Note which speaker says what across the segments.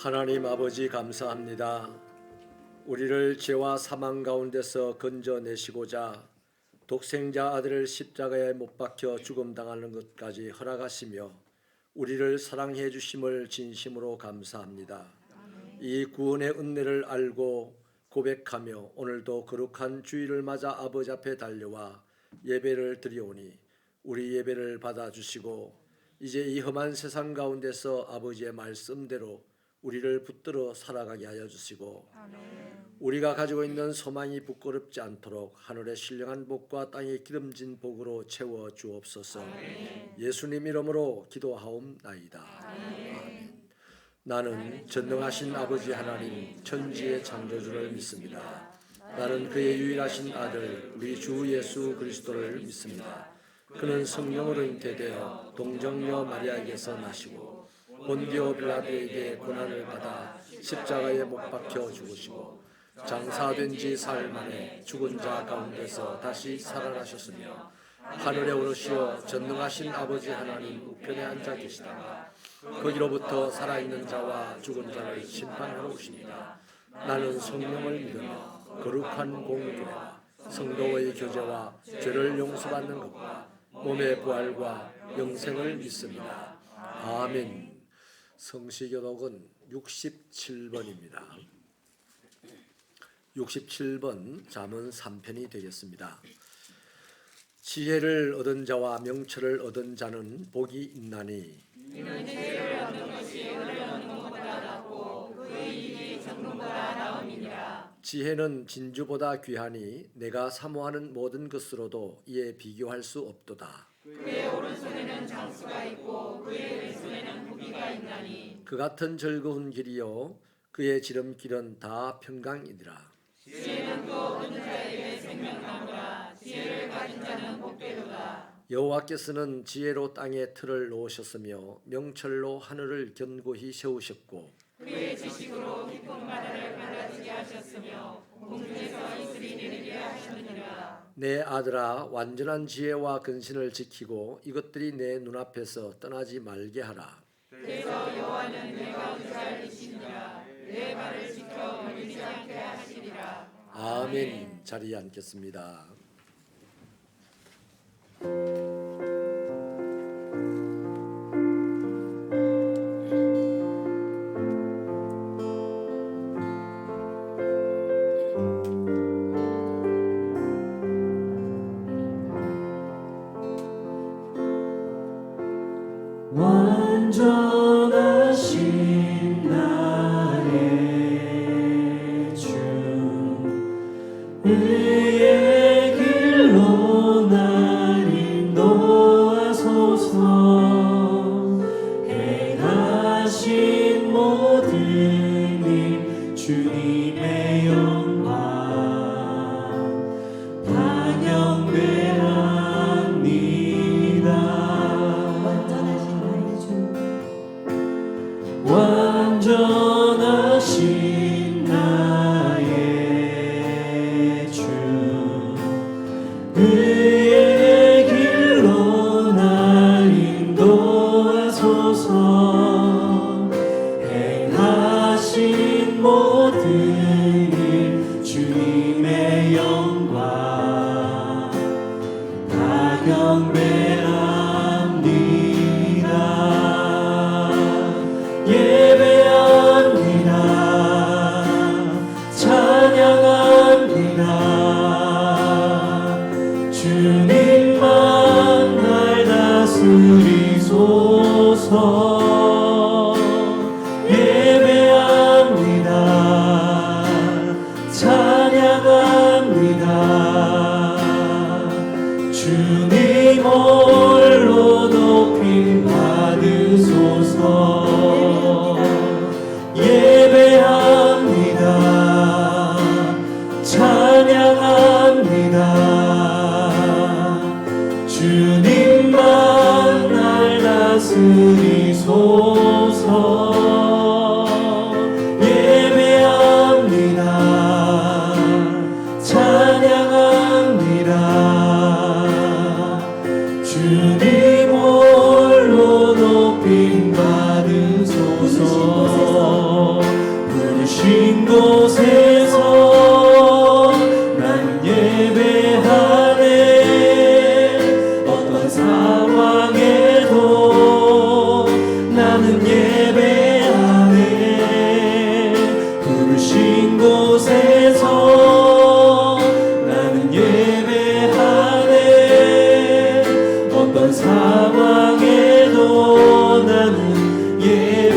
Speaker 1: 하나님 아버지 감사합니다. 우리를 죄와 사망 가운데서 건져내시고자 독생자 아들을 십자가에 못 박혀 죽음당하는 것까지 허락하시며 우리를 사랑해 주심을 진심으로 감사합니다. 이 구원의 은혜를 알고 고백하며 오늘도 거룩한 주일을 맞아 아버지 앞에 달려와 예배를 드리오니 우리 예배를 받아주시고 이제 이 험한 세상 가운데서 아버지의 말씀대로 우리를 붙들어 살아가게 하여 주시고 우리가 가지고 있는 소망이 부끄럽지 않도록 하늘의 신령한 복과 땅의 기름진 복으로 채워 주옵소서. 예수님 이름으로 기도하옵나이다. 아멘. 나는 전능하신 아버지 하나님 천지의 창조주를 믿습니다. 나는 그의 유일하신 아들 우리 주 예수 그리스도를 믿습니다. 그는 성령으로 잉태되어 동정녀 마리아에게서 나시고 본디오 빌라도에게 고난을 받아 십자가에 못 박혀 죽으시고 장사된 지 사흘 만에 죽은 자 가운데서 다시 살아나셨으며 하늘에 오르시어 전능하신 아버지 하나님 우편에 앉아 계시다가 거기로부터 살아있는 자와 죽은 자를 심판하러 오십니다. 나는 성령을 믿으며 거룩한 공교회와 성도의 교제와 죄를 용서받는 것과 몸의 부활과 영생을 믿습니다. 아멘. 성시교독은 67번입니다. 67번 잠언 3편이 되겠습니다. 지혜를 얻은 자와 명철을 얻은 자는 복이 있나니
Speaker 2: 이는 지혜를 얻는 것이 은을 얻는 것보다 낫고 그의 일이 정금보다 나음이니라.
Speaker 1: 지혜는 진주보다 귀하니 내가 사모하는 모든 것으로도 이에 비교할 수 없도다.
Speaker 2: 그의 오른손에는 장수가 있고 그의 왼손에는 무기가 있나니
Speaker 1: 그 같은 즐거운 길이요 그의 지름길은 다 평강이니라.
Speaker 2: 지혜는 그 얻은 자에게 생명나무라. 지혜를 가진 자는 복되도다.
Speaker 1: 여호와께서는 지혜로 땅에 틀을 놓으셨으며 명철로 하늘을 견고히 세우셨고
Speaker 2: 그의 지식으로 깊은 바다를 갈라지게 하셨으며 공중에서 이슬이 내리게 하셨느니라.
Speaker 1: 내 아들아 완전한 지혜와 근신을 지키고 이것들이 내 눈앞에서 떠나지 말게 하라.
Speaker 2: 그래서 여호와는 내가 의지하시니라. 내 발을 지켜 걸리지 않게 하시리라.
Speaker 1: 아멘. 자리에 앉겠습니다.
Speaker 3: 완전하신 나의 주 의의 길로 나 영광 다 경배합니다. 완전하신 나의 주 그의 길로 날 인도하소서. 행하신 모든 일 주님의 영광 다 경배합니다. 예배합니다. 찬양합니다. 주님만 날 다스리소서. 예배합니다. 찬양합니다. 주님 홀로 높임 받으소서. 예배합니다. 찬양합니다. 주님만 날 다스리소서. 예배합니다. 찬양합니다. 주님 홀로 높임 받으소서. 부르신 곳에서 난 예배하네. 어떤 상황에도 나는 예배하네. 부르신 곳에서 나는 예배하네. 어떤 상황에도 나는 예배하네.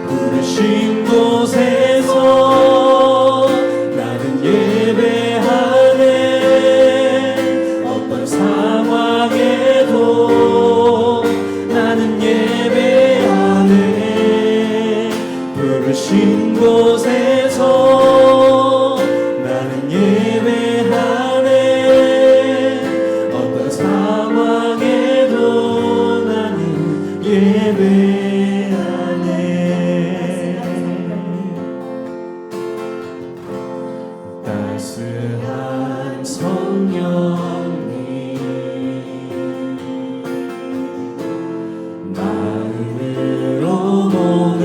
Speaker 3: 부르신 곳에서 나는 예배하네. 어떤 상황에도 나는 예배하네. 부르신 곳에서 나는 예배하네. 어떤 상황에도 나는 예배하네. 따스한 성령님 마음으로 보내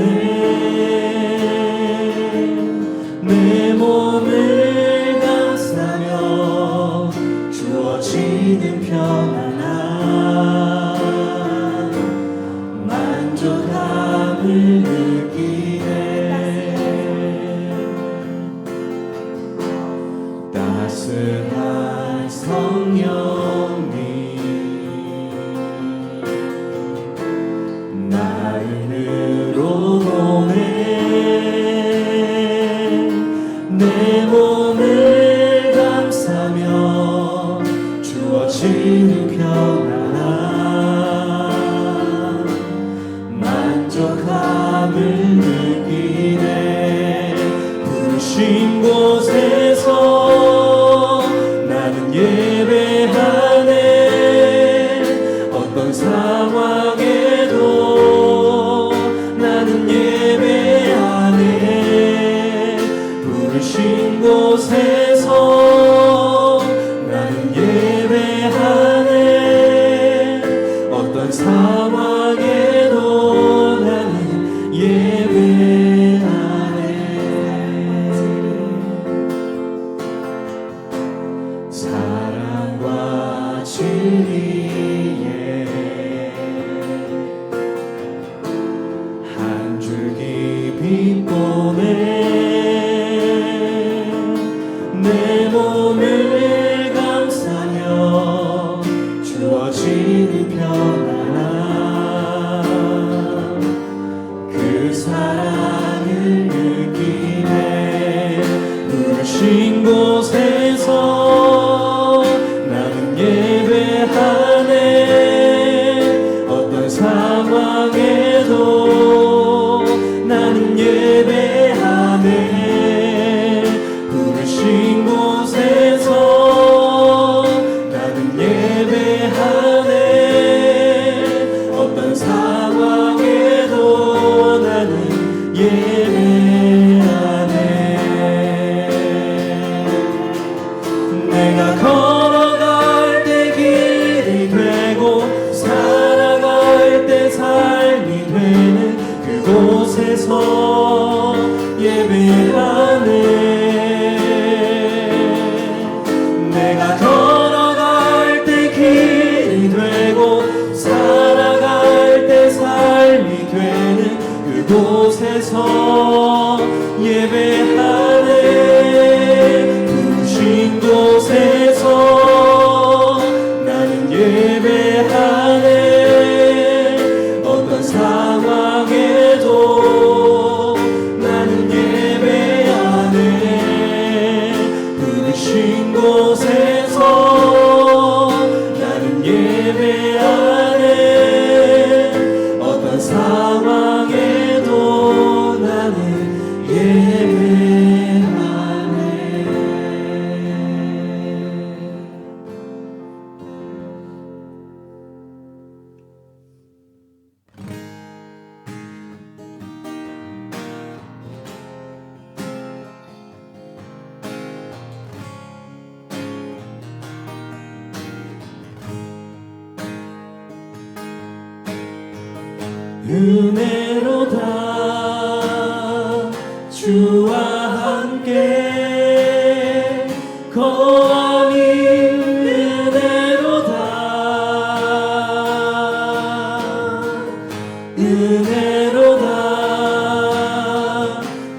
Speaker 3: 은혜로다 주와 함께 거함이 은혜로다 은혜로다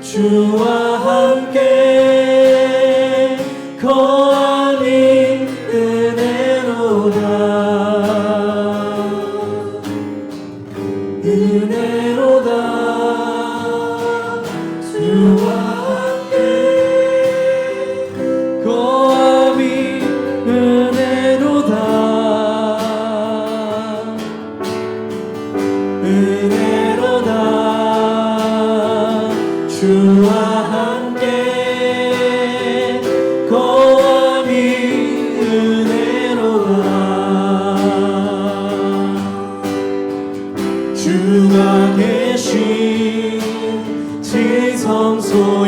Speaker 3: 주와 함께 거함이 은혜로다 은혜로다 주와 함께 거함이 은혜로다 은혜로다 주와 함께 거함이 은혜로다 주가 계신 지성소에서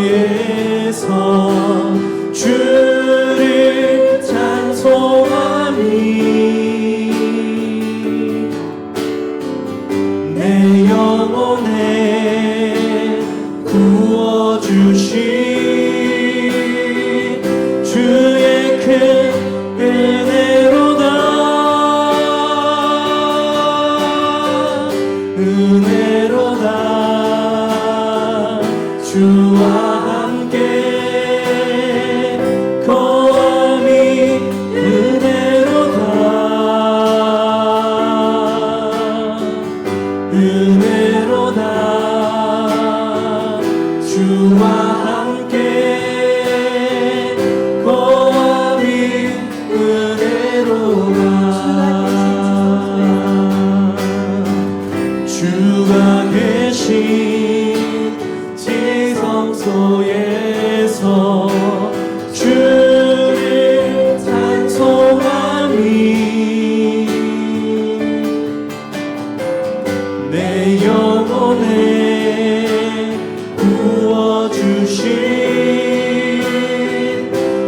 Speaker 3: 주를 찬송하니 내 영혼에 구워주신 주의 큰 은혜로다 은혜로다 주와 함께 거함이 은혜로다 은혜로다 주와 함께 거함이 은혜로다 주가 계신 지성소에서 주를 찬송하니 내 영혼에 부어주신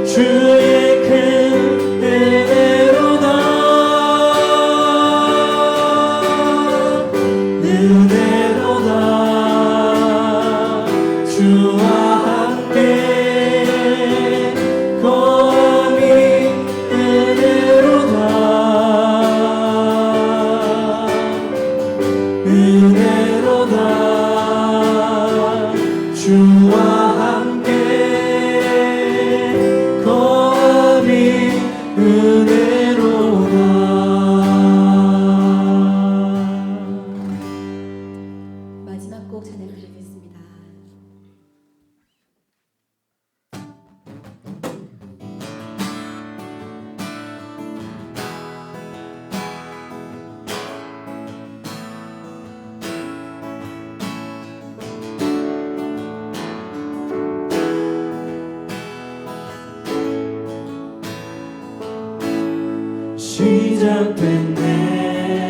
Speaker 3: 주의 큰 은혜로다 은혜로다 주와 함께 거함이 은혜로다 은혜로다 주와 함께 거함이 은혜로다
Speaker 2: 마지막 곡 찬양 드리겠습니다.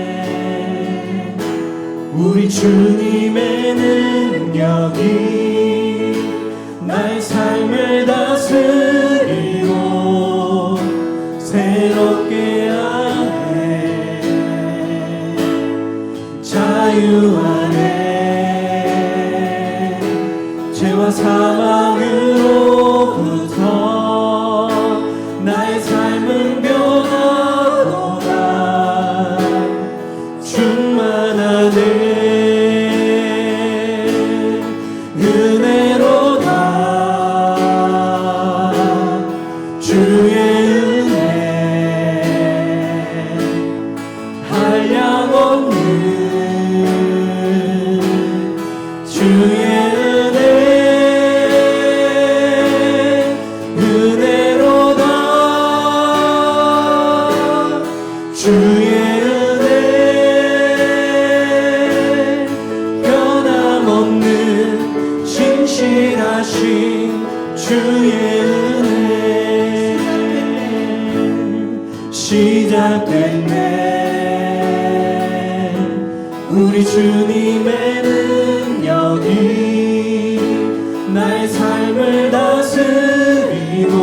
Speaker 3: 시작됐네 우리 주님의 능력이 나의 삶을 다스리고 새롭게 하네 자유 안에 죄와 사망으로부터 나의 삶은 변화로다 충만하네 은혜로다 주의 은혜 한량없는 주의 은혜 은혜로다 주의 은혜 변함없는 신실하신 주의 은혜 시작됐네 우리 주님의 능력이 나의 삶을 다스리고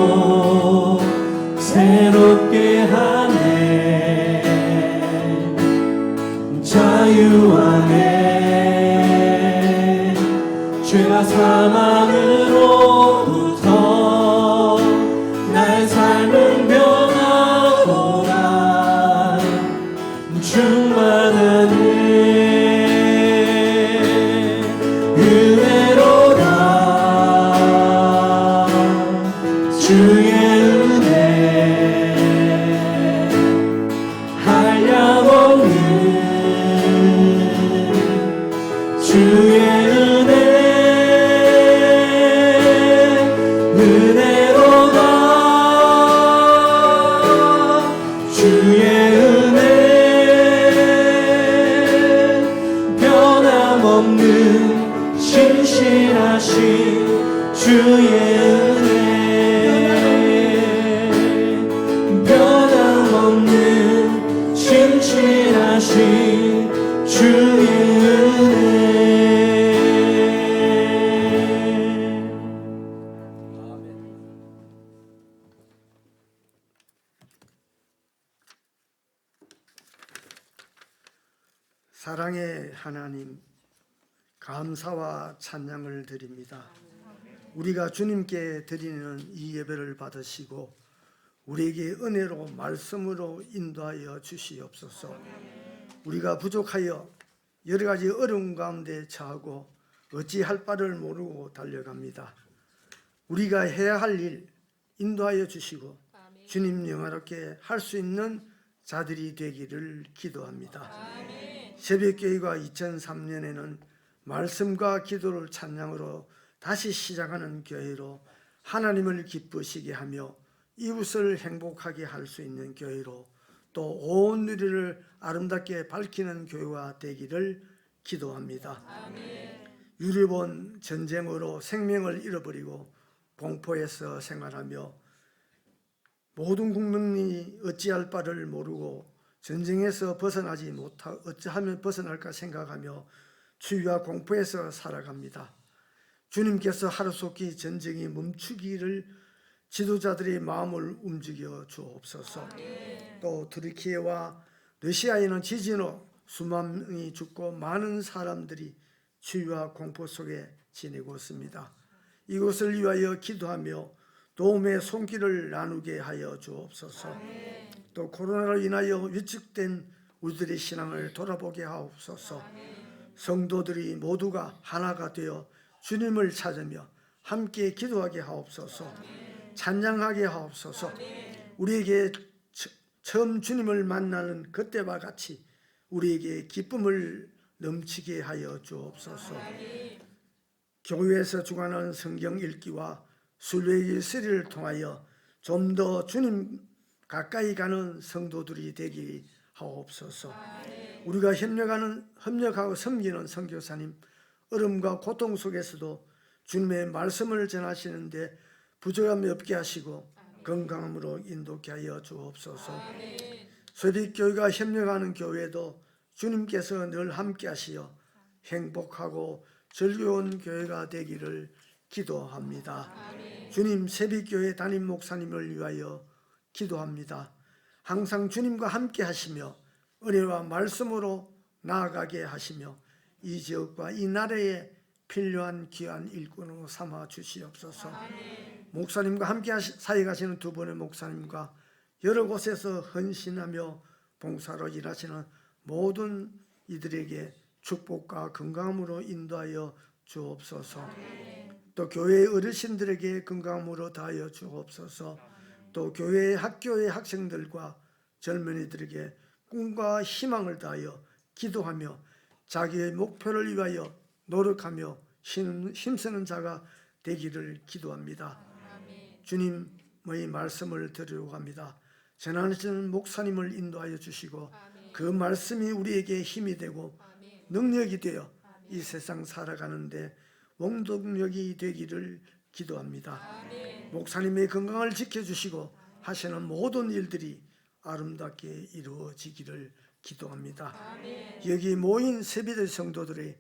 Speaker 3: 새롭게 하네 자유 안에 사랑으로부터 나의 삶은 변하고라 충만한 은혜로다 주의 은혜 한량없는 주의 은혜 은혜로다 주의 은혜 변함없는 신실하신 주의 은혜 변함없는 신실하신 주의 은혜
Speaker 4: 사랑의 하나님, 감사와 찬양을 드립니다. 우리가 주님께 드리는 이 예배를 받으시고 우리에게 은혜로 말씀으로 인도하여 주시옵소서. 우리가 부족하여 여러 가지 어려운 가운데 처하고 어찌할 바를 모르고 달려갑니다. 우리가 해야 할 일 인도하여 주시고 주님 영화롭게 할 수 있는 자들이 되기를 기도합니다. 새벽교회가 2003년에는 말씀과 기도를 찬양으로 다시 시작하는 교회로 하나님을 기쁘시게 하며 이웃을 행복하게 할 수 있는 교회로 또 온 누리를 아름답게 밝히는 교회가 되기를 기도합니다. 유럽은 전쟁으로 생명을 잃어버리고 공포에서 생활하며 모든 국민이 어찌할 바를 모르고 전쟁에서 벗어나지 못하고 어찌하면 벗어날까 생각하며 추위와 공포에서 살아갑니다. 주님께서 하루속히 전쟁이 멈추기를 지도자들의 마음을 움직여 주옵소서. 또 터키와 러시아에는 지진으로 수만 명이 죽고 많은 사람들이 추위와 공포 속에 지내고 있습니다. 이곳을 위하여 기도하며 도움의 손길을 나누게 하여 주옵소서. 또 코로나로 인하여 위축된 우리들의 신앙을 돌아보게 하옵소서. 성도들이 모두가 하나가 되어 주님을 찾으며 함께 기도하게 하옵소서. 찬양하게 하옵소서. 우리에게 처음 주님을 만나는 그때와 같이 우리에게 기쁨을 넘치게 하여 주옵소서. 교회에서 주관하는 성경 읽기와 순례의 시리를 통하여 좀 더 주님 가까이 가는 성도들이 되게 하옵소서. 우리가 협력하고 섬기는 선교사님, 어려움과 고통 속에서도 주님의 말씀을 전하시는데 부족함이 없게 하시고 건강함으로 인도케 하여 주옵소서. 새벽교회가 협력하는 교회도 주님께서 늘 함께 하시어 행복하고 즐거운 교회가 되기를 기도합니다. 주님, 새벽교회 담임 목사님을 위하여 기도합니다. 항상 주님과 함께 하시며 은혜와 말씀으로 나아가게 하시며 이 지역과 이 나라에 필요한 귀한 일꾼으로 삼아 주시옵소서. 목사님과 함께 사역하시는 두 분의 목사님과 여러 곳에서 헌신하며 봉사로 일하시는 모든 이들에게 축복과 건강함으로 인도하여 주옵소서. 또 교회의 어르신들에게 건강함으로 다하여 주옵소서. 또 교회의 학교의 학생들과 젊은이들에게 꿈과 희망을 다하여 기도하며 자기의 목표를 위하여 노력하며 힘쓰는 자가 되기를 기도합니다. 주님의 말씀을 드리려고 합니다. 전하시는 목사님을 인도하여 주시고 그 말씀이 우리에게 힘이 되고 능력이 되어 이 세상 살아가는데 원동력이 되기를 기도합니다. 목사님의 건강을 지켜주시고 하시는 모든 일들이 아름답게 이루어지기를 기도합니다. 여기 모인 세비대 성도들의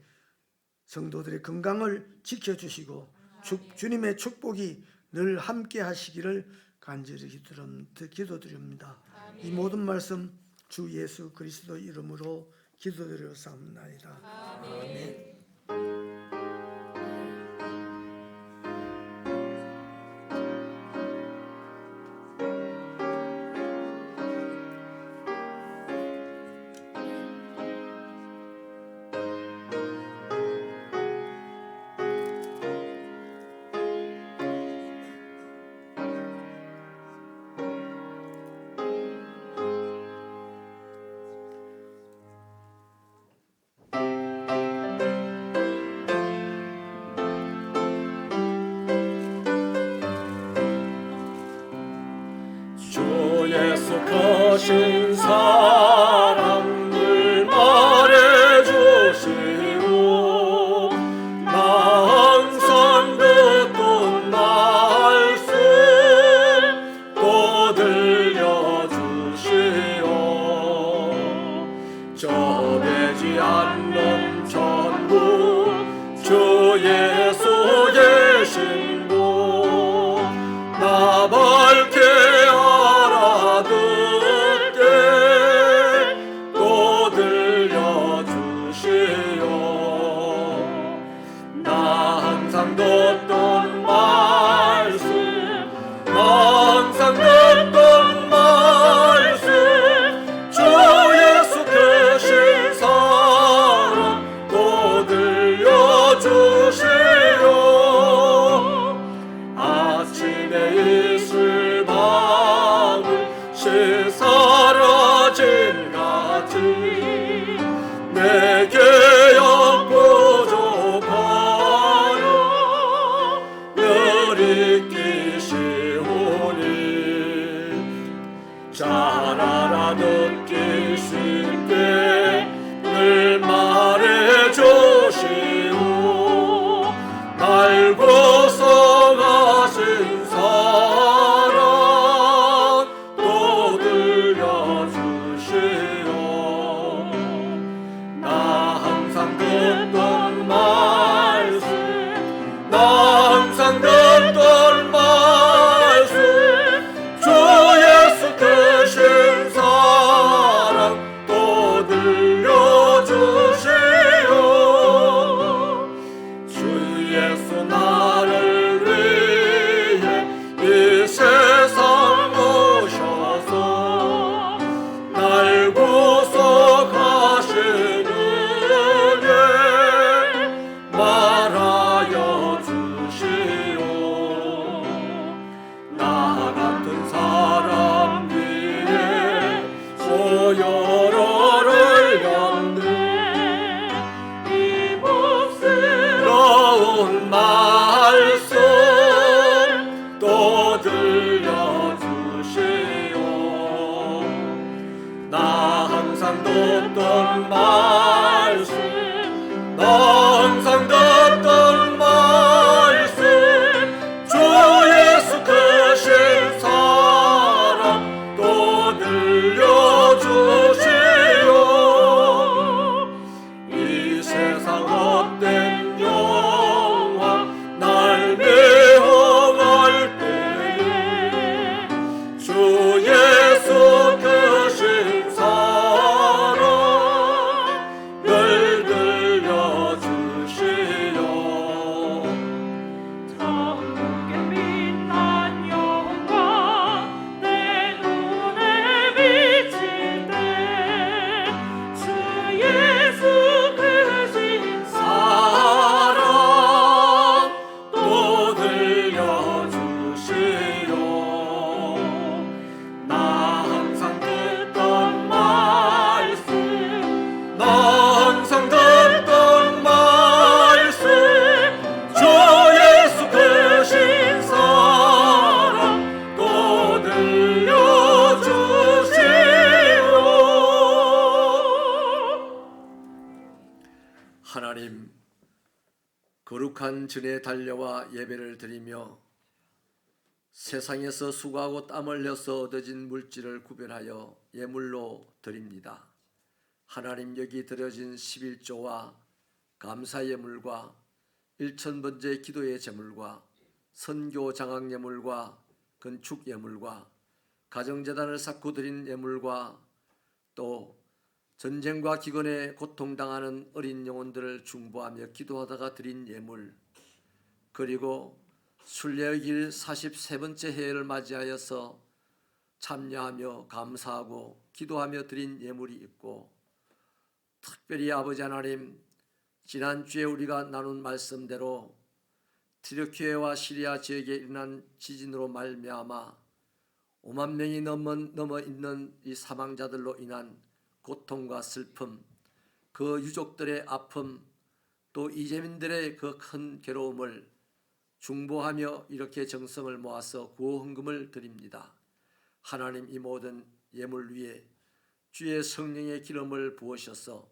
Speaker 4: 건강을 지켜주시고 주님의 축복이 늘 함께 하시기를 간절히 기도드립니다. 이 모든 말씀 주 예수 그리스도 이름으로 기도드렸사옵나이다. 아멘.
Speaker 1: 크신 사랑을 말해주시고 나 항상 듣던 말씀 또 들려주시오. 저되지 않는 천국 주 예수 계신 곳 나 밝게 알아듣게 또 들려주시오. 나 항상 듣던 말씀 나 항상 듣던 말씀 주 예수 크신 사랑 또 들려주시오. 아침에 이슬 방울 시 사라진 같이 내게 역부족하여 늘 있기시오니 잘 알아듣기 쉽게 늘 말해주시오. 알고서 가신 사랑 또 들려주시오. 나 항상 듣던 말씀 나 항상 듣던 말씀 주 예수 크신 사랑 또 들려주시오. 주 예수 나를 위해 이 세상 오셔서 날 구속하신 은혜 말하여 주시오. 나 같은 사람 위에 소요를 흘렸네. 이 몹스러운 말씀 또 들려주시오. 나 항상 듣던 말씀 나 항상 듣던 말씀 주 예수 크신 사랑 또 들려주시오. 이 세상 헛된 영광 날 미워할 때에 주 예수 크신 사랑 늘 들려주시오.
Speaker 2: 천국의 빛난 영광 내 눈에 비칠 때 주 예수 크신
Speaker 1: 사랑 또 들려주시오. 나 항상 듣던 말씀 나 항상 듣던 말씀 주 예수 크신 사랑 또 들려주시오. 하나님, 거룩한 전에 달려와 예배를 드리며 세상에서 수고하고 땀 흘려서 얻어진 물질을 구별하여 예물로 드립니다. 하나님, 여기 드려진 11조와 감사 예물과 1000번째 기도의 제물과 선교 장학 예물과 건축 예물과 가정재단을 쌓고 드린 예물과 또 전쟁과 기근에 고통당하는 어린 영혼들을 중보하며 기도하다가 드린 예물, 그리고 순례의 길 43번째 해를 맞이하여서 참여하며 감사하고 기도하며 드린 예물이 있고, 특별히 아버지 하나님, 지난주에 우리가 나눈 말씀대로 튀르키예와 시리아 지역에 일어난 지진으로 말미암아 5만 명이 넘어 있는 이 사망자들로 인한 고통과 슬픔, 그 유족들의 아픔, 또 이재민들의 그 큰 괴로움을 중보하며 이렇게 정성을 모아서 구호 헌금을 드립니다. 하나님, 이 모든 예물 위에 주의 성령의 기름을 부으셔서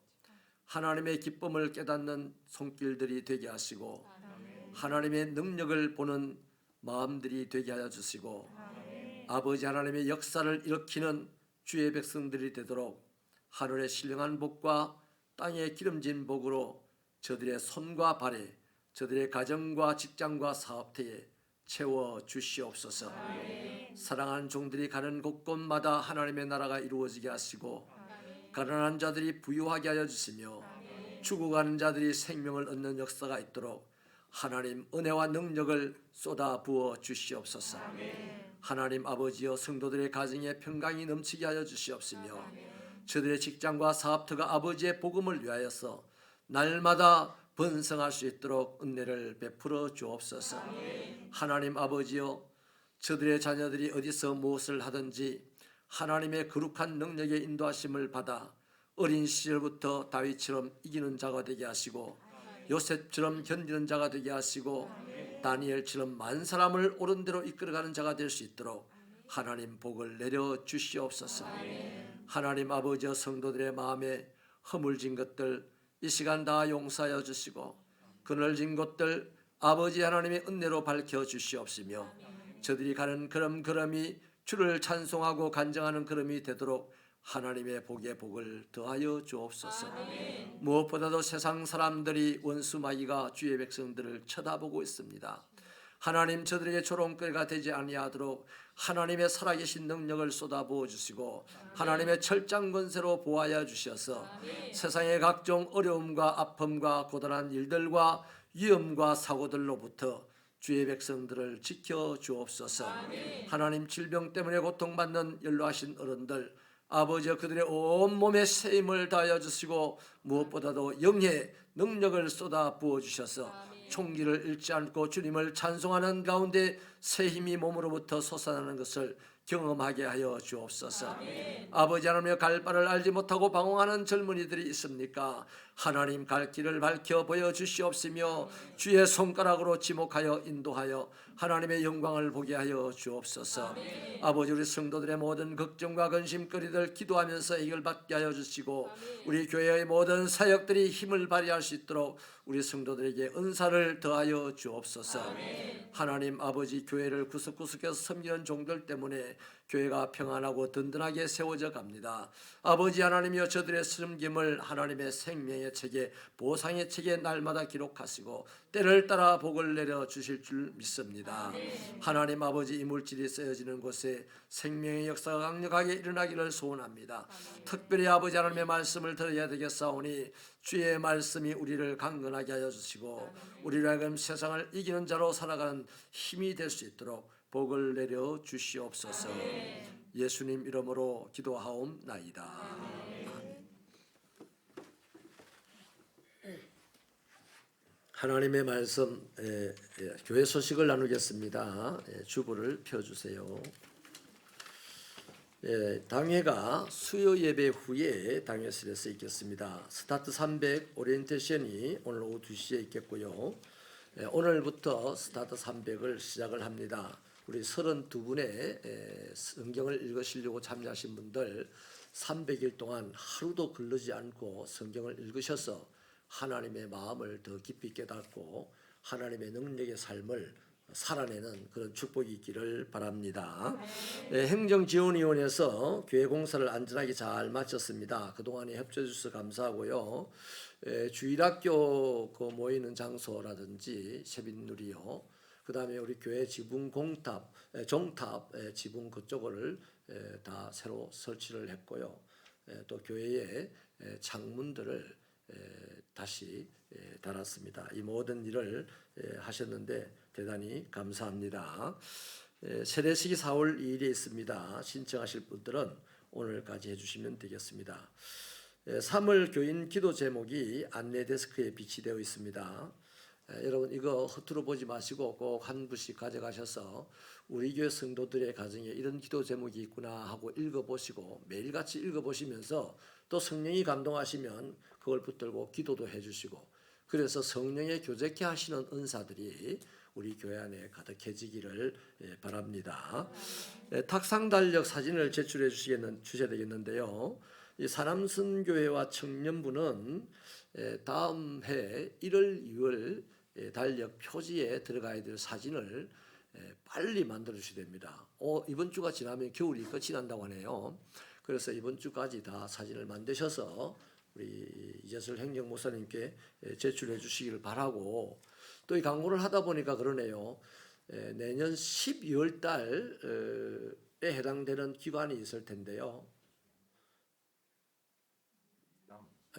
Speaker 1: 하나님의 기쁨을 깨닫는 손길들이 되게 하시고 하나님의 능력을 보는 마음들이 되게 하여 주시고 아버지 하나님의 역사를 일으키는 주의 백성들이 되도록 하늘의 신령한 복과 땅의 기름진 복으로 저들의 손과 발에 저들의 가정과 직장과 사업터에 채워 주시옵소서. 사랑하는 종들이 가는 곳곳마다 하나님의 나라가 이루어지게 하시고 가난한 자들이 부유하게 하여 주시며 죽어가는 자들이 생명을 얻는 역사가 있도록 하나님 은혜와 능력을 쏟아 부어 주시옵소서. 하나님 아버지여 성도들의 가정에 평강이 넘치게 하여 주시옵시며 저들의 직장과 사업터가 아버지의 복음을 위하여서 날마다 번성할 수 있도록 은혜를 베풀어 주옵소서. 하나님 아버지여 저들의 자녀들이 어디서 무엇을 하든지 하나님의 거룩한 능력의 인도하심을 받아 어린 시절부터 다윗처럼 이기는 자가 되게 하시고 요셉처럼 견디는 자가 되게 하시고 다니엘처럼 만 사람을 옳은 대로 이끌어가는 자가 될 수 있도록 하나님 복을 내려 주시옵소서. 하나님 아버지여 성도들의 마음에 허물진 것들 이 시간 다 용서하여 주시고 그늘진 곳들 아버지 하나님의 은혜로 밝혀 주시옵시며 저들이 가는 걸음걸음이 주를 찬송하고 간증하는 걸음이 되도록 하나님의 복의 복을 더하여 주옵소서. 무엇보다도 세상 사람들이 원수 마귀가 주의 백성들을 쳐다보고 있습니다. 하나님 저들에게 조롱거리가 되지 아니하도록 하나님의 살아계신 능력을 쏟아부어 주시고 하나님의 철장 권세로 보호하여 주셔서 세상의 각종 어려움과 아픔과 고단한 일들과 위험과 사고들로부터 주의 백성들을 지켜 주옵소서. 하나님 질병 때문에 고통받는 연로하신 어른들 아버지여 그들의 온몸에 세임을 다하여 주시고 무엇보다도 영의 능력을 쏟아 부어 주셔서 총기를 잃지 않고 주님을 찬송하는 가운데 새 힘이 몸으로부터 솟아나는 것을 경험하게 하여 주옵소서. 아버지 하나님의 갈 바를 알지 못하고 방황하는 젊은이들이 있습니까? 하나님 갈 길을 밝혀 보여주시옵시며 주의 손가락으로 지목하여 인도하여 하나님의 영광을 보게 하여 주옵소서. 아버지 우리 성도들의 모든 걱정과 근심거리들 기도하면서 해결받게 하여 주시고 우리 교회의 모든 사역들이 힘을 발휘할 수 있도록 우리 성도들에게 은사를 더하여 주옵소서. 하나님 아버지 교회를 구석구석에서 섬기는 종들 때문에 교회가 평안하고 든든하게 세워져 갑니다. 아버지 하나님이여 저들의 섬김을 하나님의 생명의 책에 보상의 책에 날마다 기록하시고 때를 따라 복을 내려 주실 줄 믿습니다. 하나님 아버지 이물질이 쓰여지는 곳에 생명의 역사가 강력하게 일어나기를 소원합니다. 특별히 아버지 하나님의 말씀을 들어야 되겠사오니 주의 말씀이 우리를 강건하게 하여 주시고 우리를 하여금 세상을 이기는 자로 살아가는 힘이 될 수 있도록 복을 내려 주시옵소서. 예수님 이름으로 기도하옵나이다. 아멘. 하나님의 말씀 교회 소식을 나누겠습니다. 주보를 펴주세요. 당회가 수요 예배 후에 당회실에서 있겠습니다. 스타트 300 오리엔테이션이 오늘 오후 2시에 있겠고요. 오늘부터 스타트 300을 시작을 합니다. 우리 32분의 성경을 읽으시려고 참여하신 분들 300일 동안 하루도 걸르지 않고 성경을 읽으셔서 하나님의 마음을 더 깊이 깨닫고 하나님의 능력의 삶을 살아내는 그런 축복이 있기를 바랍니다. 행정지원위원회에서 교회 공사를 안전하게 잘 마쳤습니다. 그동안에 협조해 주셔서 감사하고요. 주일학교 그 모이는 장소라든지 세빈누리요. 그 다음에 우리 교회 지붕 종탑 지붕 그쪽을 다 새로 설치를 했고요. 또 교회의 창문들을 다시 달았습니다. 이 모든 일을 하셨는데 대단히 감사합니다. 세례식이 4월 2일에 있습니다. 신청하실 분들은 오늘까지 해주시면 되겠습니다. 3월 교인 기도 제목이 안내 데스크에 비치되어 있습니다. 여러분 이거 허투루 보지 마시고 꼭 한 부씩 가져가셔서 우리 교회 성도들의 가정에 이런 기도 제목이 있구나 하고 읽어보시고 매일같이 읽어보시면서 또 성령이 감동하시면 그걸 붙들고 기도도 해주시고 그래서 성령의 교제케 하시는 은사들이 우리 교회 안에 가득해지기를 바랍니다. 탁상 달력 사진을 제출해 주셔야 되겠는데요. 이 사남선교회와 청년부는 다음 해 1월, 2월 달력 표지에 들어가야 될 사진을 빨리 만들어 주셔야 됩니다. 이번 주가 지나면 겨울이 끝이 난다고 하네요. 그래서 이번 주까지 다 사진을 만드셔서 우리 이재설 행정목사님께 제출해 주시기를 바라고, 또 이 광고를 하다 보니까 그러네요. 내년 12월 달에 해당되는 기관이 있을 텐데요.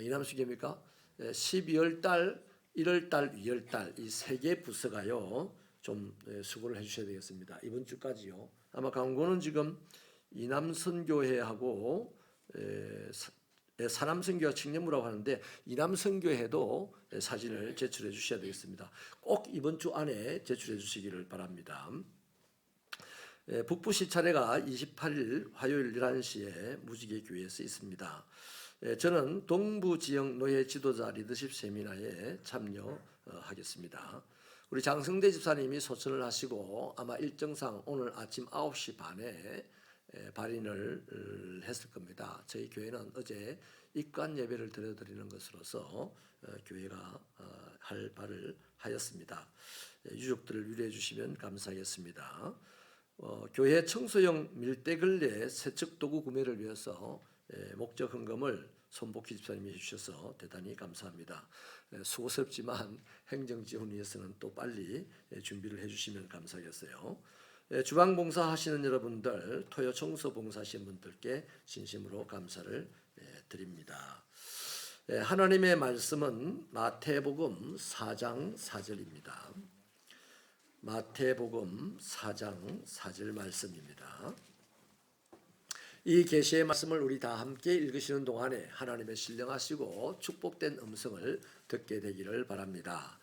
Speaker 1: 이남수교입니까? 12월 달, 1월 달, 2월 달 이 세 개 부서가요. 좀 수고를 해주셔야 되겠습니다. 이번 주까지요. 아마 광고는 지금 이남선교회하고 사남선교회 청년부라고 하는데 이남선교회도 사진을 제출해 주셔야 되겠습니다. 꼭 이번 주 안에 제출해 주시기를 바랍니다. 북부시 차례가 28일 화요일 11시에 무지개 교회에서 있습니다. 저는 동부 지역 노예 지도자 리더십 세미나에 참여하겠습니다. 우리 장성대 집사님이 소천을 하시고 아마 일정상 오늘 아침 9시 반에 발인을 했을 겁니다. 저희 교회는 어제 입관 예배를 드려드리는 것으로서 교회가 할 바를 하였습니다. 유족들을 위로해 주시면 감사하겠습니다. 교회 청소용 밀대걸레 세척 도구 구매를 위해서 목적 헌금을 손복희 집사님이 해주셔서 대단히 감사합니다. 수고스럽지만 행정 지원 위해서는 또 빨리 준비를 해주시면 감사하겠어요. 주방 봉사 하시는 여러분들, 토요 청소 봉사 하시는 분들께 진심으로 감사를 드립니다. 하나님의 말씀은 마태복음 4장 4절입니다. 마태복음 4장 4절 말씀입니다. 이 계시의 말씀을 우리 다 함께 읽으시는 동안에 하나님의 신령하시고 축복된 음성을 듣게 되기를 바랍니다.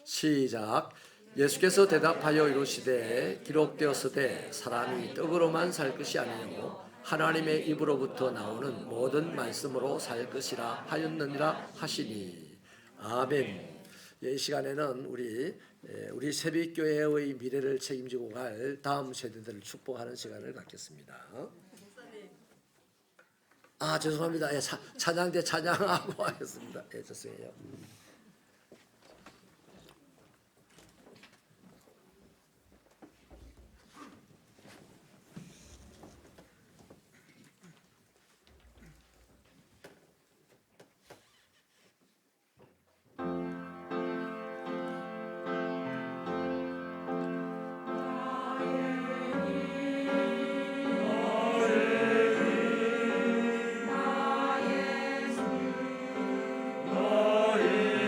Speaker 1: 시작. 예수께서 대답하여 이르시되 기록되었으되 사람이 떡으로만 살 것이 아니요 하나님의 입으로부터 나오는 모든 말씀으로 살 것이라 하였느니라 하시니. 아멘. 이 시간에는 우리 새벽교회의 미래를 책임지고 갈 다음 세대들을 축복하는 시간을 갖겠습니다. 죄송합니다. 찬양 때 찬양하고 하겠습니다. 죄송해요.
Speaker 3: 나의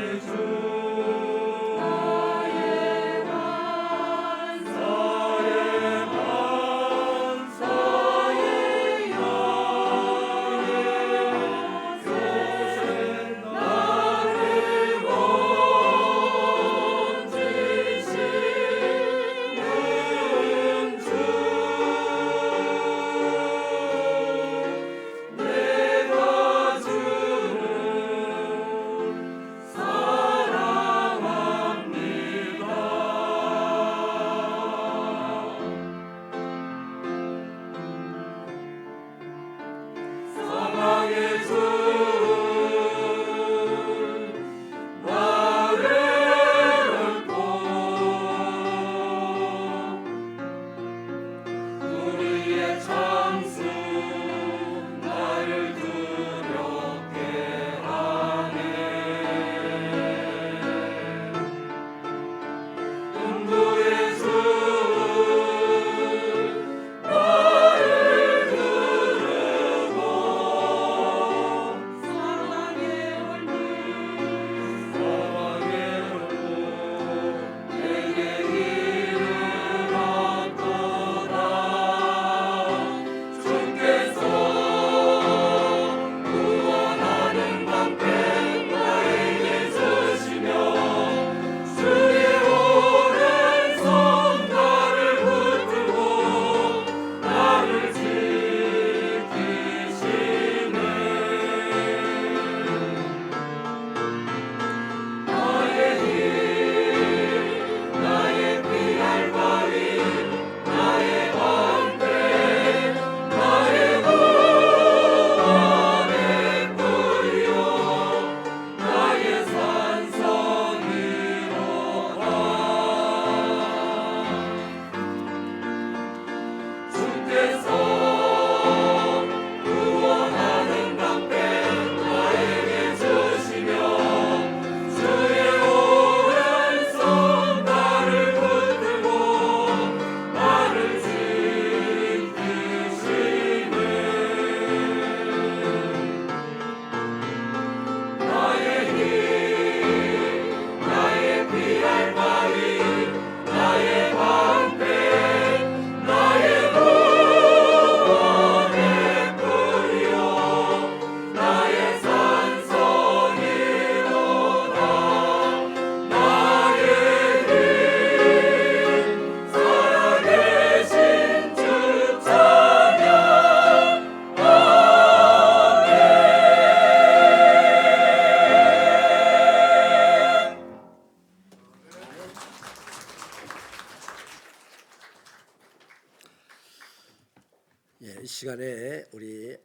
Speaker 1: 이 시간에 우리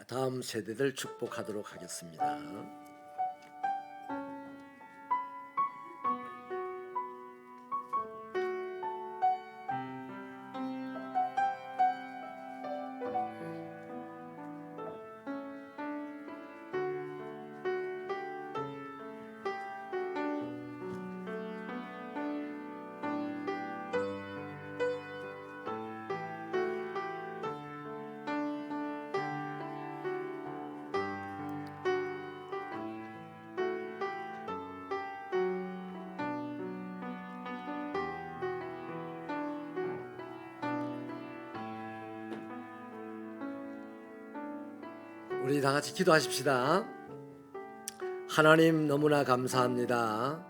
Speaker 1: 다음 세대들 축복하도록 하겠습니다. 우리 다 같이 기도하십시다. 하나님 너무나 감사합니다.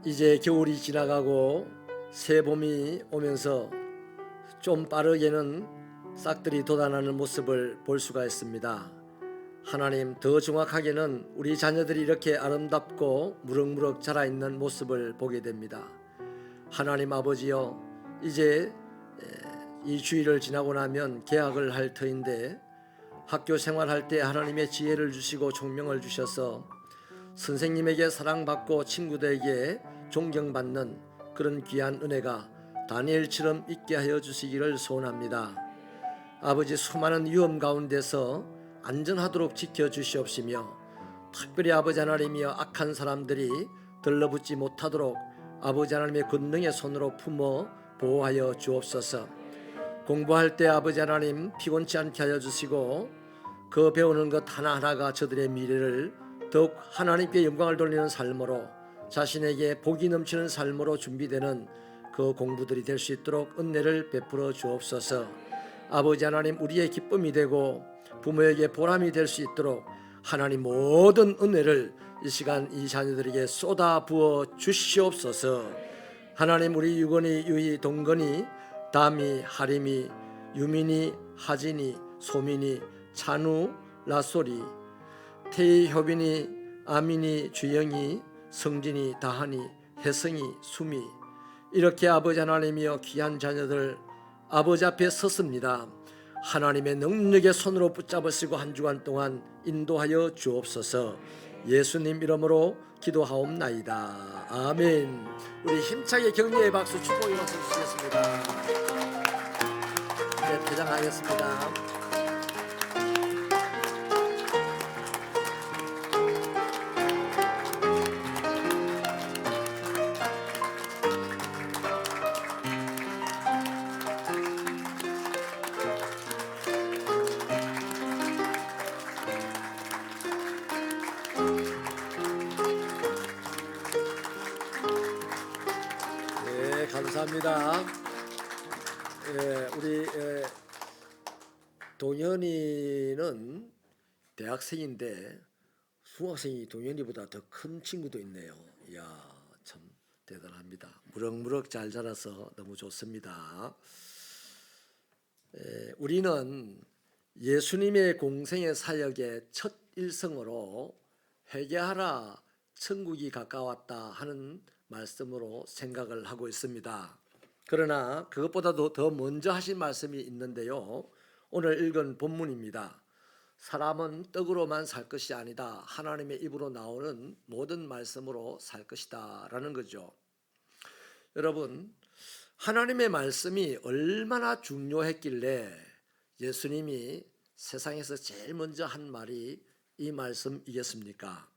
Speaker 1: 이제 겨울이 지나가고 새 봄이 오면서 좀 빠르게는 싹들이 돋아나는 모습을 볼 수가 있습니다. 하나님, 더 정확하게는 우리 자녀들이 이렇게 아름답고 무럭무럭 자라있는 모습을 보게 됩니다. 하나님 아버지여, 이제 이 주일을 지나고 나면 개학을 할 터인데 학교 생활할 때 하나님의 지혜를 주시고 총명을 주셔서 선생님에게 사랑받고 친구들에게 존경받는 그런 귀한 은혜가 다니엘처럼 있게 하여 주시기를 소원합니다. 아버지, 수많은 위험 가운데서 안전하도록 지켜주시옵시며 특별히 아버지 하나님이여 악한 사람들이 들러붙지 못하도록 아버지 하나님의 권능의 손으로 품어 보호하여 주옵소서. 공부할 때 아버지 하나님 피곤치 않게 하여 주시고 그 배우는 것 하나하나가 저들의 미래를 더욱 하나님께 영광을 돌리는 삶으로, 자신에게 복이 넘치는 삶으로 준비되는 그 공부들이 될 수 있도록 은혜를 베풀어 주옵소서. 아버지 하나님, 우리의 기쁨이 되고 부모에게 보람이 될 수 있도록 하나님 모든 은혜를 이 시간 이 자녀들에게 쏟아 부어 주시옵소서. 하나님, 우리 유건이, 유희, 동건이, 다미, 하림이, 유민이, 하진이, 소민이, 찬우, 라소리, 태희, 효빈이, 아민이, 주영이, 성진이, 다한이, 혜성이, 수미, 이렇게 아버지 하나님이여 귀한 자녀들 아버지 앞에 섰습니다. 하나님의 능력의 손으로 붙잡으시고 한 주간 동안 인도하여 주옵소서. 예수님 이름으로 기도하옵나이다. 아멘. 우리 힘차게 격려의 박수 축복의 박수 주시겠습니다. 이제 퇴장하겠습니다. 감사합니다. 우리 동현이는 대학생인데 중학생이 동현이보다 더 큰 친구도 있네요. 이야, 참 대단합니다. 무럭무럭 잘 자라서 너무 좋습니다. 우리는 예수님의 공생의 사역의 첫 일성으로 회개하라 천국이 가까웠다 하는 말씀으로 생각을 하고 있습니다. 그러나 그것보다도 더 먼저 하신 말씀이 있는데요, 오늘 읽은 본문입니다. 사람은 떡으로만 살 것이 아니다, 하나님의 입으로 나오는 모든 말씀으로 살 것이다 라는 거죠. 여러분, 하나님의 말씀이 얼마나 중요했길래 예수님이 세상에서 제일 먼저 한 말이 이 말씀이겠습니까?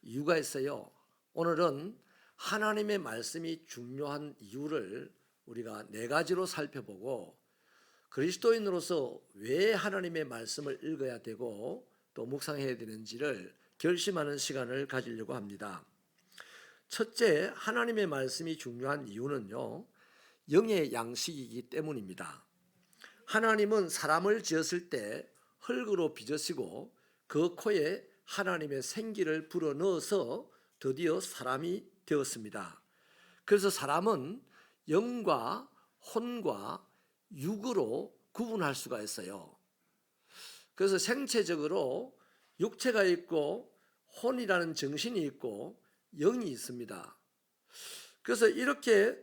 Speaker 1: 이유가 있어요. 오늘은 하나님의 말씀이 중요한 이유를 우리가 4가지로 살펴보고 그리스도인으로서 왜 하나님의 말씀을 읽어야 되고 또 묵상해야 되는지를 결심하는 시간을 가지려고 합니다. 첫째, 하나님의 말씀이 중요한 이유는요, 영의 양식이기 때문입니다. 하나님은 사람을 지었을 때 흙으로 빚으시고 그 코에 하나님의 생기를 불어넣어서 드디어 사람이 되었습니다. 그래서 사람은 영과 혼과 육으로 구분할 수가 있어요. 그래서 생체적으로 육체가 있고 혼이라는 정신이 있고 영이 있습니다. 그래서 이렇게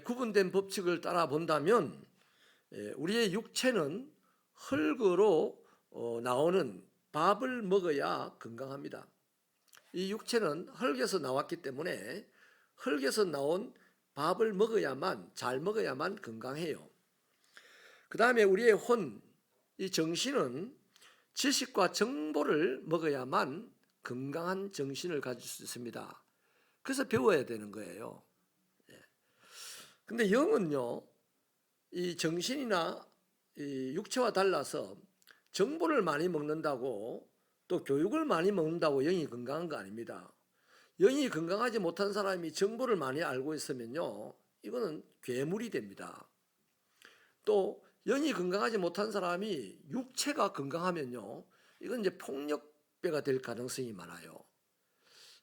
Speaker 1: 구분된 법칙을 따라 본다면 우리의 육체는 흙으로 나오는 밥을 먹어야 건강합니다. 이 육체는 흙에서 나왔기 때문에 흙에서 나온 밥을 먹어야만, 잘 먹어야만 건강해요. 그 다음에 우리의 혼, 이 정신은 지식과 정보를 먹어야만 건강한 정신을 가질 수 있습니다. 그래서 배워야 되는 거예요. 근데 영은요, 이 정신이나 이 육체와 달라서 정보를 많이 먹는다고 또 교육을 많이 먹는다고 영이 건강한 거 아닙니다. 영이 건강하지 못한 사람이 정보를 많이 알고 있으면요, 이거는 괴물이 됩니다. 또 영이 건강하지 못한 사람이 육체가 건강하면요, 이건 이제 폭력배가 될 가능성이 많아요.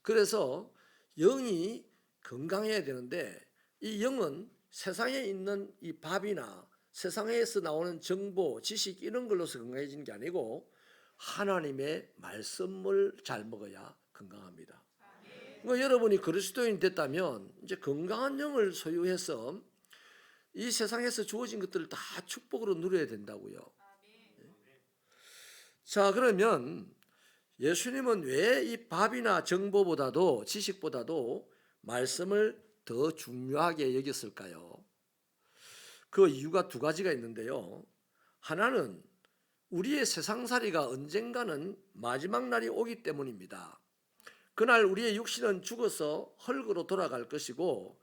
Speaker 1: 그래서 영이 건강해야 되는데 이 영은 세상에 있는 이 밥이나 세상에서 나오는 정보, 지식 이런 걸로서 건강해지는 게 아니고 하나님의 말씀을 잘 먹어야 건강합니다. 그러니까 여러분이 그리스도인이 됐다면 이제 건강한 영을 소유해서 이 세상에서 주어진 것들을 다 축복으로 누려야 된다고요. 자, 그러면 예수님은 왜 이 밥이나 정보보다도 지식보다도 말씀을 더 중요하게 여겼을까요? 그 이유가 두 가지가 있는데요. 하나는 우리의 세상살이가 언젠가는 마지막 날이 오기 때문입니다. 그날 우리의 육신은 죽어서 흙으로 돌아갈 것이고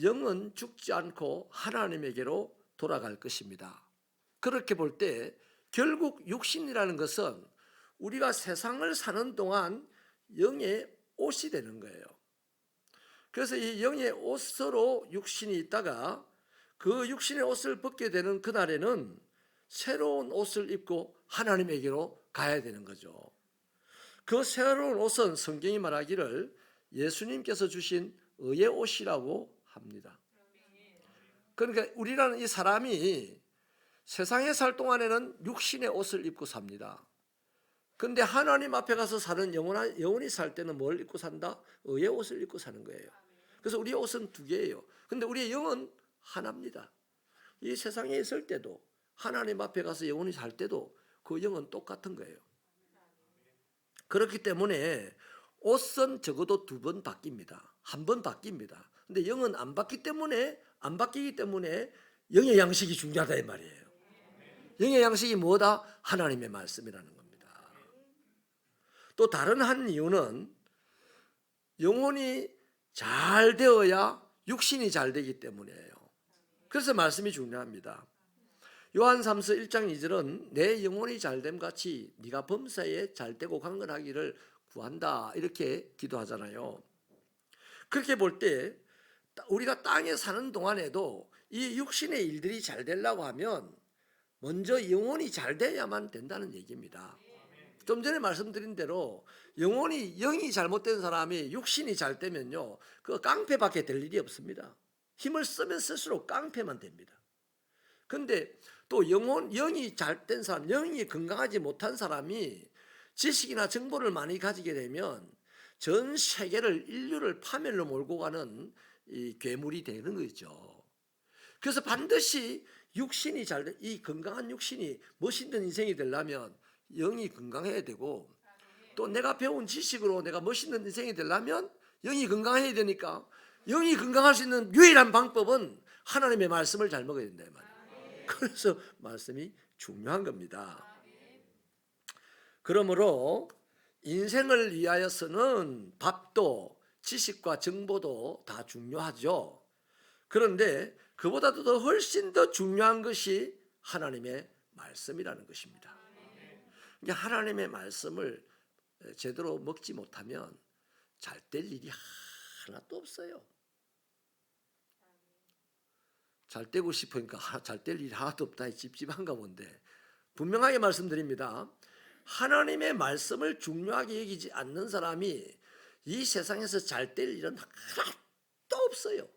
Speaker 1: 영은 죽지 않고 하나님에게로 돌아갈 것입니다. 그렇게 볼 때 결국 육신이라는 것은 우리가 세상을 사는 동안 영의 옷이 되는 거예요. 그래서 이 영의 옷으로 육신이 있다가 그 육신의 옷을 벗게 되는 그날에는 새로운 옷을 입고 하나님에게로 가야 되는 거죠. 그 새로운 옷은 성경이 말하기를 예수님께서 주신 의의 옷이라고 합니다. 그러니까 우리라는 이 사람이 세상에 살 동안에는 육신의 옷을 입고 삽니다. 그런데 하나님 앞에 가서 사는 영원히 살 때는 뭘 입고 산다? 의의 옷을 입고 사는 거예요. 그래서 우리의 옷은 두 개예요. 그런데 우리의 영은 하나입니다. 이 세상에 있을 때도 하나님 앞에 가서 영원히 살 때도 그 영은 똑같은 거예요. 그렇기 때문에 옷은 적어도 두 번 바뀝니다. 한 번 바뀝니다. 근데 영은 안 바뀌기 때문에 영의 양식이 중요하다 이 말이에요. 영의 양식이 뭐다? 하나님의 말씀이라는 겁니다. 또 다른 한 이유는 영혼이 잘 되어야 육신이 잘 되기 때문이에요. 그래서 말씀이 중요합니다. 요한 3서 1장 2절은 내 영혼이 잘됨 같이 네가 범사에 잘되고 강건하기를 구한다 이렇게 기도하잖아요. 그렇게 볼 때 우리가 땅에 사는 동안에도 이 육신의 일들이 잘 되려고 하면 먼저 영혼이 잘 돼야만 된다는 얘기입니다. 좀 전에 말씀드린 대로 영이 잘못된 사람이 육신이 잘 되면요, 그 깡패밖에 될 일이 없습니다. 힘을 쓰면 쓸수록 깡패만 됩니다. 근데 또 영이 잘된 사람, 영이 건강하지 못한 사람이 지식이나 정보를 많이 가지게 되면 전 세계를 인류를 파멸로 몰고 가는 이 괴물이 되는 거죠. 그래서 반드시 육신이 이 건강한 육신이 멋있는 인생이 되려면 영이 건강해야 되고 또 내가 배운 지식으로 내가 멋있는 인생이 되려면 영이 건강해야 되니까 영이 건강할 수 있는 유일한 방법은 하나님의 말씀을 잘 먹어야 된다 이 말이에요. 그래서 말씀이 중요한 겁니다. 그러므로 인생을 위하여서는 밥도 지식과 정보도 다 중요하죠. 그런데 그보다도 더 훨씬 더 중요한 것이 하나님의 말씀이라는 것입니다. 하나님의 말씀을 제대로 먹지 못하면 잘 될 일이 하나도 없어요. 잘 되고 싶으니까 잘 될 일이 하나도 없다. 찝찝한가 본데 분명하게 말씀드립니다. 하나님의 말씀을 중요하게 여기지 않는 사람이 이 세상에서 잘 될 일은 하나도 없어요.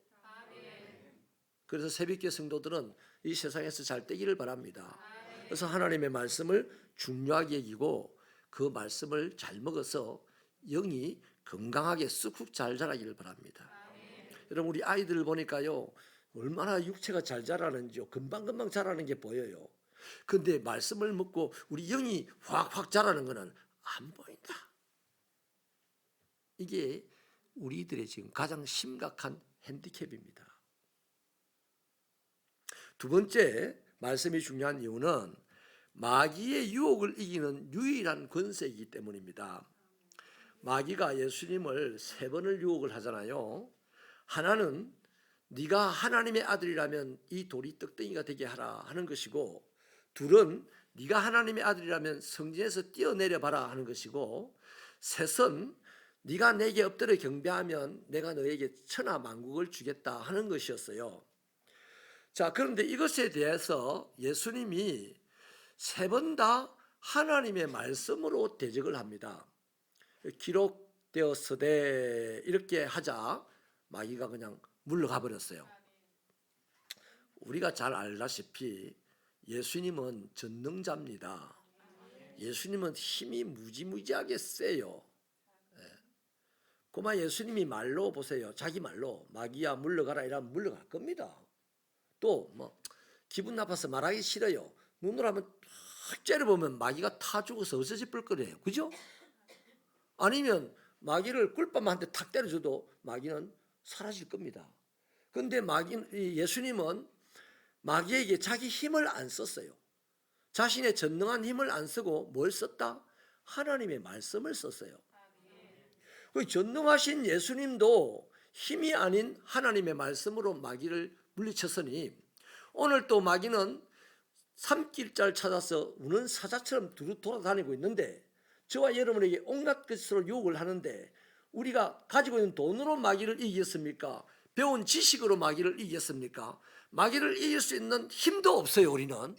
Speaker 1: 그래서 새벽기도 성도들은 이 세상에서 잘 되기를 바랍니다. 그래서 하나님의 말씀을 중요하게 여기고 그 말씀을 잘 먹어서 영이 건강하게 쑥쑥 잘 자라기를 바랍니다. 여러분 우리 아이들을 보니까요, 얼마나 육체가 잘 자라는지요. 금방금방 자라는 게 보여요. 근데 말씀을 먹고 우리 영이 확확 자라는 것은 안 보인다. 이게 우리들의 지금 가장 심각한 핸디캡입니다. 두 번째 말씀이 중요한 이유는 마귀의 유혹을 이기는 유일한 권세이기 때문입니다. 마귀가 예수님을 3번을 유혹을 하잖아요. 하나는 네가 하나님의 아들이라면 이 돌이 떡덩이가 되게 하라 하는 것이고, 둘은 네가 하나님의 아들이라면 성전에서 뛰어내려 봐라 하는 것이고, 셋은 네가 내게 엎드려 경배하면 내가 너에게 천하 만국을 주겠다 하는 것이었어요. 자, 그런데 이것에 대해서 예수님이 3번 다 하나님의 말씀으로 대적을 합니다. 기록되었으되 이렇게 하자 마귀가 그냥 물러가 버렸어요. 우리가 잘 알다시피 예수님은 전능자입니다. 예수님은 힘이 무지무지하게 세요. 그만 예수님이 말로 보세요. 자기 말로 마귀야 물러가라 이러면 물러갈 겁니다. 또 뭐 기분 나빠서 말하기 싫어요. 눈으로 하면 탁 째려보면 마귀가 타 죽어서 어서질 거예요. 그죠? 아니면 마귀를 꿀밤 한 대 탁 때려줘도 마귀는 사라질 겁니다. 그런데 예수님은 마귀에게 자기 힘을 안 썼어요. 자신의 전능한 힘을 안 쓰고 뭘 썼다? 하나님의 말씀을 썼어요. 그 전능하신 예수님도 힘이 아닌 하나님의 말씀으로 마귀를 물리쳤으니 오늘 또 마귀는 산길자를 찾아서 우는 사자처럼 두루 돌아다니고 있는데 저와 여러분에게 온갖 것으로 유혹을 하는데 우리가 가지고 있는 돈으로 마귀를 이기겠습니까? 배운 지식으로 마귀를 이기겠습니까? 마귀를 이길 수 있는 힘도 없어요. 우리는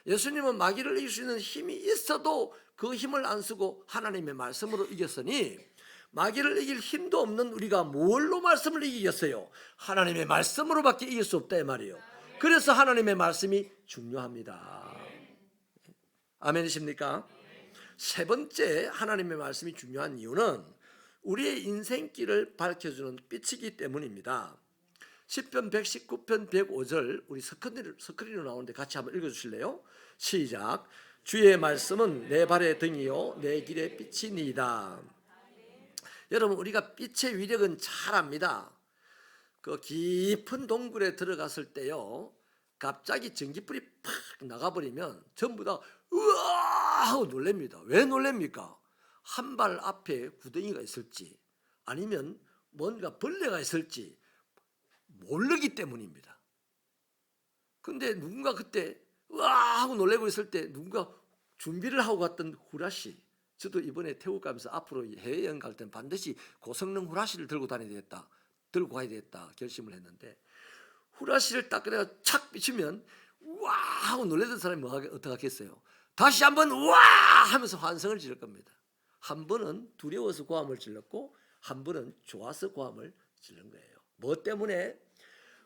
Speaker 1: 예수님은 마귀를 이길 수 있는 힘이 있어도 그 힘을 안 쓰고 하나님의 말씀으로 이겼으니 마귀를 이길 힘도 없는 우리가 뭘로 말씀을 이기겠어요? 하나님의 말씀으로밖에 이길 수 없다 이 말이에요. 그래서 하나님의 말씀이 중요합니다. 아멘이십니까? 3번째 하나님의 말씀이 중요한 이유는 우리의 인생길을 밝혀주는 빛이기 때문입니다. 시편 119편 105절 우리 스크린으로 나오는데 같이 한번 읽어주실래요? 시작. 주의 말씀은 내 발의 등이요 내 길의 빛이니이다. 여러분 우리가 빛의 위력은 잘 압니다. 그 깊은 동굴에 들어갔을 때요 갑자기 전기불이 팍 나가버리면 전부 다 으아 하고 놀랍니다. 왜 놀랍니까? 한 발 앞에 구덩이가 있을지 아니면 뭔가 벌레가 있을지 모르기 때문입니다. 근데 누군가 그때 으아 하고 놀래고 있을 때 누군가 준비를 하고 갔던 후라시, 저도 이번에 태국 가면서 앞으로 해외여행 갈 때는 반드시 고성능 후라시를 들고 가야 되겠다 결심을 했는데, 후라시를 딱 그래가 착 비추면 우와 하고 놀라던 사람이 어떻게 하겠어요? 다시 한번 우와 하면서 환성을 지를 겁니다. 한 번은 두려워서 고함을 질렀고 한 번은 좋아서 고함을 지른 거예요. 뭐 때문에?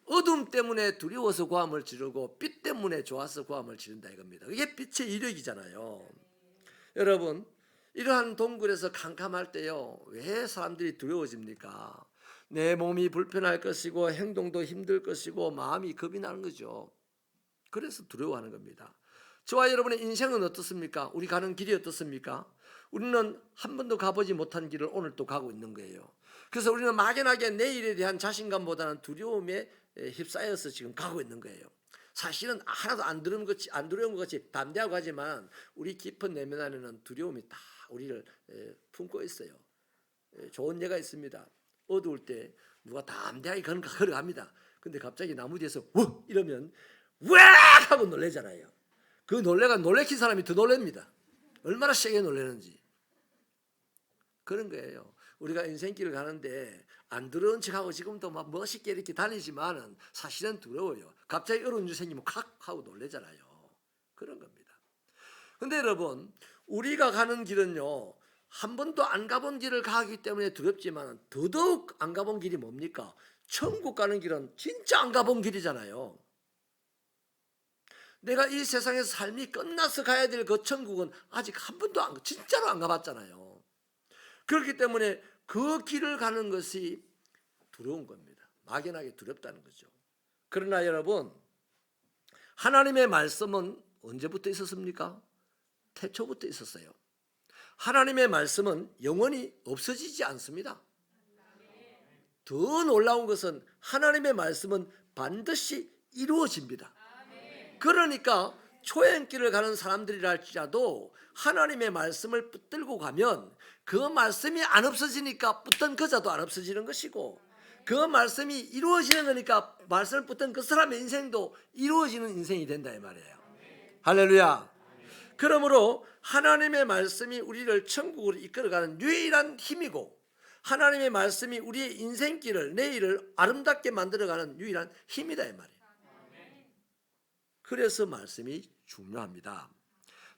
Speaker 1: 어둠 때문에 두려워서 고함을 지르고 빛 때문에 좋아서 고함을 지른다 이겁니다. 이게 빛의 이력이잖아요. 여러분 이러한 동굴에서 캄캄할 때요 왜 사람들이 두려워집니까? 내 몸이 불편할 것이고 행동도 힘들 것이고 마음이 겁이 나는 거죠. 그래서 두려워하는 겁니다. 저와 여러분의 인생은 어떻습니까? 우리 가는 길이 어떻습니까? 우리는 한 번도 가보지 못한 길을 오늘 또 가고 있는 거예요. 그래서 우리는 막연하게 내일에 대한 자신감보다는 두려움에 휩싸여서 지금 가고 있는 거예요. 사실은 하나도 안 두려운 것 같이 담대하고 하지만 우리 깊은 내면 안에는 두려움이 다 우리를 품고 있어요. 좋은 예가 있습니다. 어두울 때 누가 담대하게 걸어갑니다. 근데 갑자기 나무 뒤에서 워! 이러면 와! 하고 놀래잖아요. 그 놀래킨 사람이 더 놀랍니다. 얼마나 세게 놀라는지. 그런 거예요. 우리가 인생길을 가는데 안 두려운 척하고 지금도 막 멋있게 이렇게 다니지만은 사실은 두려워요. 갑자기 어려운 일 생기면 칵 하고 놀래잖아요. 그런 겁니다. 근데 여러분 우리가 가는 길은요 한 번도 안 가본 길을 가기 때문에 두렵지만 더더욱 안 가본 길이 뭡니까? 천국 가는 길은 진짜 안 가본 길이잖아요. 내가 이 세상에서 삶이 끝나서 가야 될 그 천국은 아직 한 번도 진짜로 안 가봤잖아요. 그렇기 때문에 그 길을 가는 것이 두려운 겁니다. 막연하게 두렵다는 거죠. 그러나 여러분, 하나님의 말씀은 언제부터 있었습니까? 태초부터 있었어요. 하나님의 말씀은 영원히 없어지지 않습니다. 더 놀라운 것은 하나님의 말씀은 반드시 이루어집니다. 그러니까 초행길을 가는 사람들이랄지라도 하나님의 말씀을 붙들고 가면 그 말씀이 안 없어지니까 붙든 그 자도 안 없어지는 것이고, 그 말씀이 이루어지는 거니까 말씀을 붙든 그 사람의 인생도 이루어지는 인생이 된다 이 말이에요. 할렐루야. 그러므로 하나님의 말씀이 우리를 천국으로 이끌어가는 유일한 힘이고, 하나님의 말씀이 우리의 인생길을, 내일을 아름답게 만들어가는 유일한 힘이다 이 말이에요. 그래서 말씀이 중요합니다.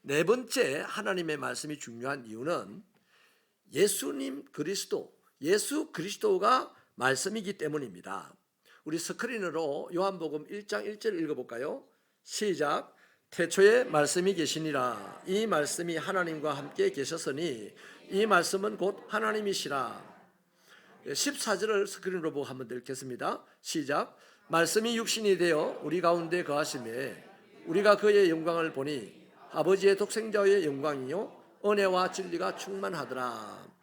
Speaker 1: 네 번째, 하나님의 말씀이 중요한 이유는 예수님 그리스도, 예수 그리스도가 말씀이기 때문입니다. 우리 스크린으로 요한복음 1장 1절 읽어볼까요? 시작. 태초에 말씀이 계시니라. 이 말씀이 하나님과 함께 계셨으니 이 말씀은 곧 하나님이시라. 14절을 스크린으로 보고 한번 읽겠습니다. 시작. 말씀이 육신이 되어 우리 가운데 거하심에 우리가 그의 영광을 보니 아버지의 독생자의 영광이요 은혜와 진리가 충만하더라.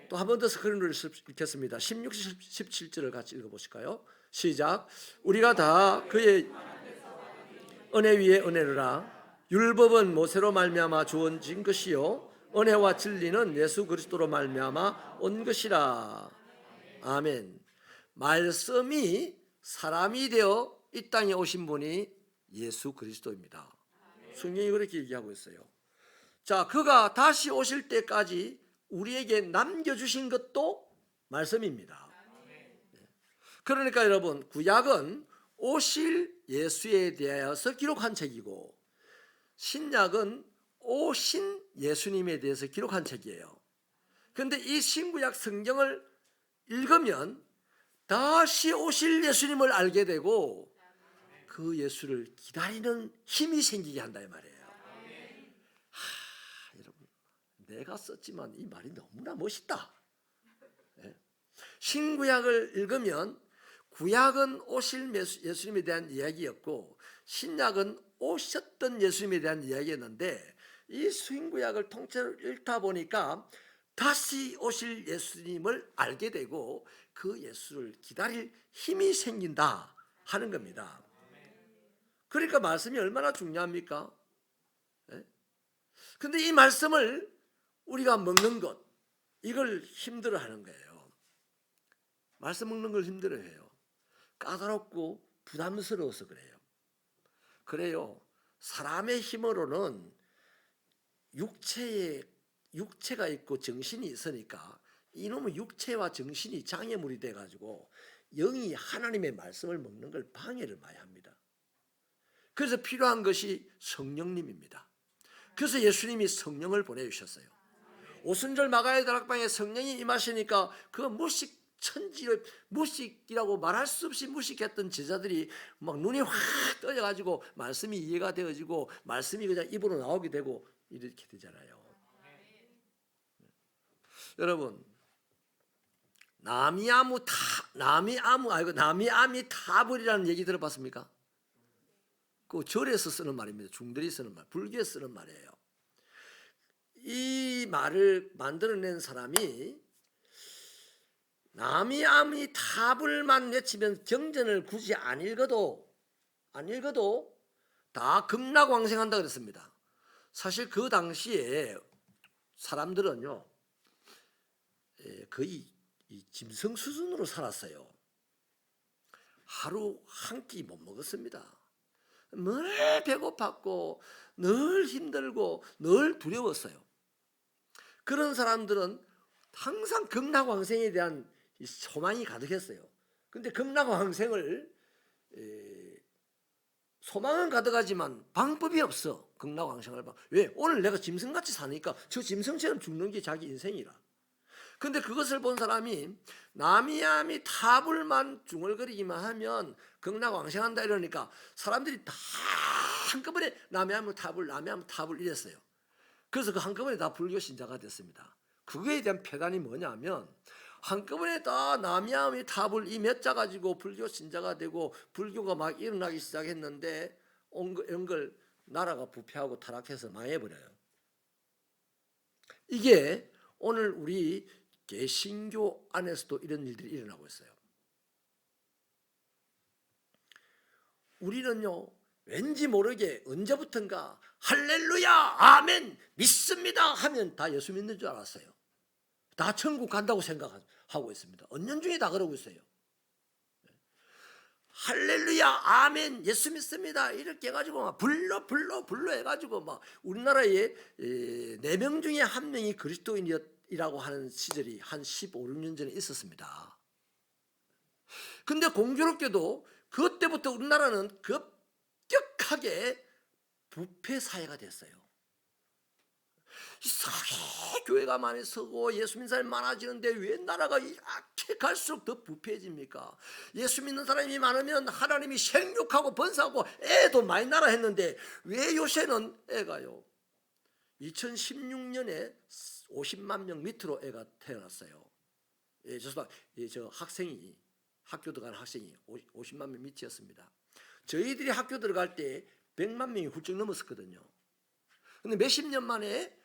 Speaker 1: 또 한 번 더 스크린으로 읽겠습니다. 16, 17절을 같이 읽어보실까요? 시작. 우리가 다 그의 은혜 위에 은혜를 율법은 모세로 말미암아 주어진 것이요 은혜와 진리는 예수 그리스도로 말미암아 온 것이라. 아멘. 말씀이 사람이 되어 이 땅에 오신 분이 예수 그리스도입니다. 성경이 그렇게 얘기하고 있어요. 자, 그가 다시 오실 때까지 우리에게 남겨주신 것도 말씀입니다. 그러니까 여러분, 구약은 오실 예수에 대하여서 기록한 책이고, 신약은 오신 예수님에 대해서 기록한 책이에요. 그런데 이 신구약 성경을 읽으면 다시 오실 예수님을 알게 되고 그 예수를 기다리는 힘이 생기게 한다 이 말이에요. 여러분, 내가 썼지만 이 말이 너무나 멋있다. 신구약을 읽으면 구약은 오실 예수님에 대한 이야기였고, 신약은 오셨던 예수님에 대한 이야기였는데, 이 신구약을 통째로 읽다 보니까 다시 오실 예수님을 알게 되고 그 예수를 기다릴 힘이 생긴다 하는 겁니다. 그러니까 말씀이 얼마나 중요합니까? 그런데 이 말씀을 우리가 먹는 것, 이걸 힘들어하는 거예요. 말씀 먹는 걸 힘들어해요. 까다롭고 부담스러워서 그래요. 그래요. 사람의 힘으로는 육체가 있고 정신이 있으니까 이놈의 육체와 정신이 장애물이 돼가지고 영이 하나님의 말씀을 먹는 걸 방해를 많이 합니다. 그래서 필요한 것이 성령님입니다. 그래서 예수님이 성령을 보내주셨어요. 오순절 마가의 다락방에 성령이 임하시니까 그 무식이라고 말할 수 없이 무식했던 제자들이 막 눈이 확 떠져가지고 말씀이 이해가 되어지고 말씀이 그냥 입으로 나오게 되고 이렇게 되잖아요. 여러분, 나미아미 타불이라는 얘기 들어봤습니까? 그 절에서 쓰는 말입니다. 중들이 쓰는 말, 불교에 쓰는 말이에요. 이 말을 만들어낸 사람이 나미아미 타불만 외치면 경전을 굳이 안 읽어도 다 극락왕생한다 그랬습니다. 사실 그 당시에 사람들은요, 거의 짐승 수준으로 살았어요. 하루 한 끼 못 먹었습니다. 늘 배고팠고 늘 힘들고 늘 두려웠어요. 그런 사람들은 항상 극락왕생에 대한 소망이 가득했어요. 근데 극락왕생을 소망은 가득하지만 방법이 없어. 극락왕생을 왜? 오늘 내가 짐승같이 사니까 저 짐승처럼 죽는 게 자기 인생이라. 근데 그것을 본 사람이 나미아미 타불만 중얼거리기만 하면 극락왕생한다 이러니까 사람들이 다 한꺼번에 나미아미 타불 이랬어요. 그래서 그 한꺼번에 다 불교 신자가 됐습니다. 그거에 대한 폐단이 뭐냐면 한꺼번에 다 남이암이 탑을 이 몇 자 가지고 불교 신자가 되고 불교가 막 일어나기 시작했는데 연걸 나라가 부패하고 타락해서 망해버려요. 이게 오늘 우리 개신교 안에서도 이런 일들이 일어나고 있어요. 우리는요, 왠지 모르게 언제부턴가 할렐루야 아멘 믿습니다 하면 다 예수 믿는 줄 알았어요. 다 천국 간다고 생각하고 있습니다. 언년중에 다 그러고 있어요. 할렐루야 아멘 예수 믿습니다 이렇게 해가지고 막 불러 해가지고 막 우리나라에 4명 중에 1명이 그리스도인이라고 하는 시절이 한 15, 16년 전에 있었습니다. 근데 공교롭게도 그때부터 우리나라는 급격하게 부패 사회가 됐어요. 이상하게 교회가 많이 서고 예수 믿는 사람이 많아지는데 왜 나라가 이렇게 갈수록 더 부패해집니까? 예수 믿는 사람이 많으면 하나님이 생육하고 번성하고 애도 많이 나라 했는데 왜 요새는 애가요 2016년에 50만 명 밑으로 애가 태어났어요. 저 학생이 학교 들어가는 학생이 50만 명 밑이었습니다. 저희들이 학교 들어갈 때 100만 명이 훌쩍 넘었었거든요. 근데 몇십 년 만에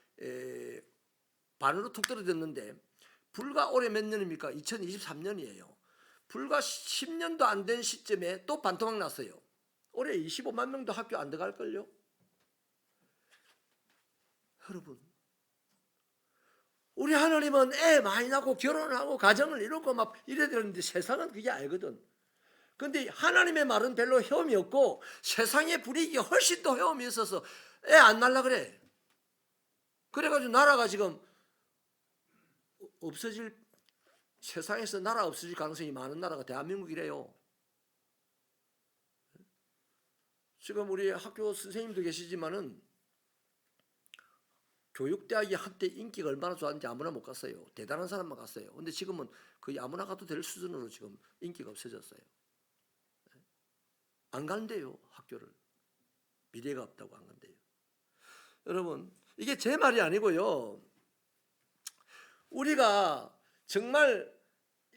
Speaker 1: 반으로 툭 떨어졌는데 불과 올해 몇 년입니까? 2023년이에요. 불과 10년도 안 된 시점에 또 반토막 났어요. 올해 25만 명도 학교 안 들어갈걸요? 여러분, 우리 하나님은 애 많이 낳고 결혼하고 가정을 이루고 막 이래야 되는데 세상은 그게 아니거든. 근데 하나님의 말은 별로 헤엄이 없고 세상의 분위기가 훨씬 더 헤엄이 있어서 애 안 낳으려 그래. 그래가지고 나라가 지금 세상에서 나라 없어질 가능성이 많은 나라가 대한민국이래요. 지금 우리 학교 선생님도 계시지만은 교육대학이 한때 인기가 얼마나 좋았는지 아무나 못 갔어요. 대단한 사람만 갔어요. 근데 지금은 거의 아무나 가도 될 수준으로 지금 인기가 없어졌어요. 안 간대요, 학교를. 미래가 없다고 안 간대요. 여러분, 이게 제 말이 아니고요. 우리가 정말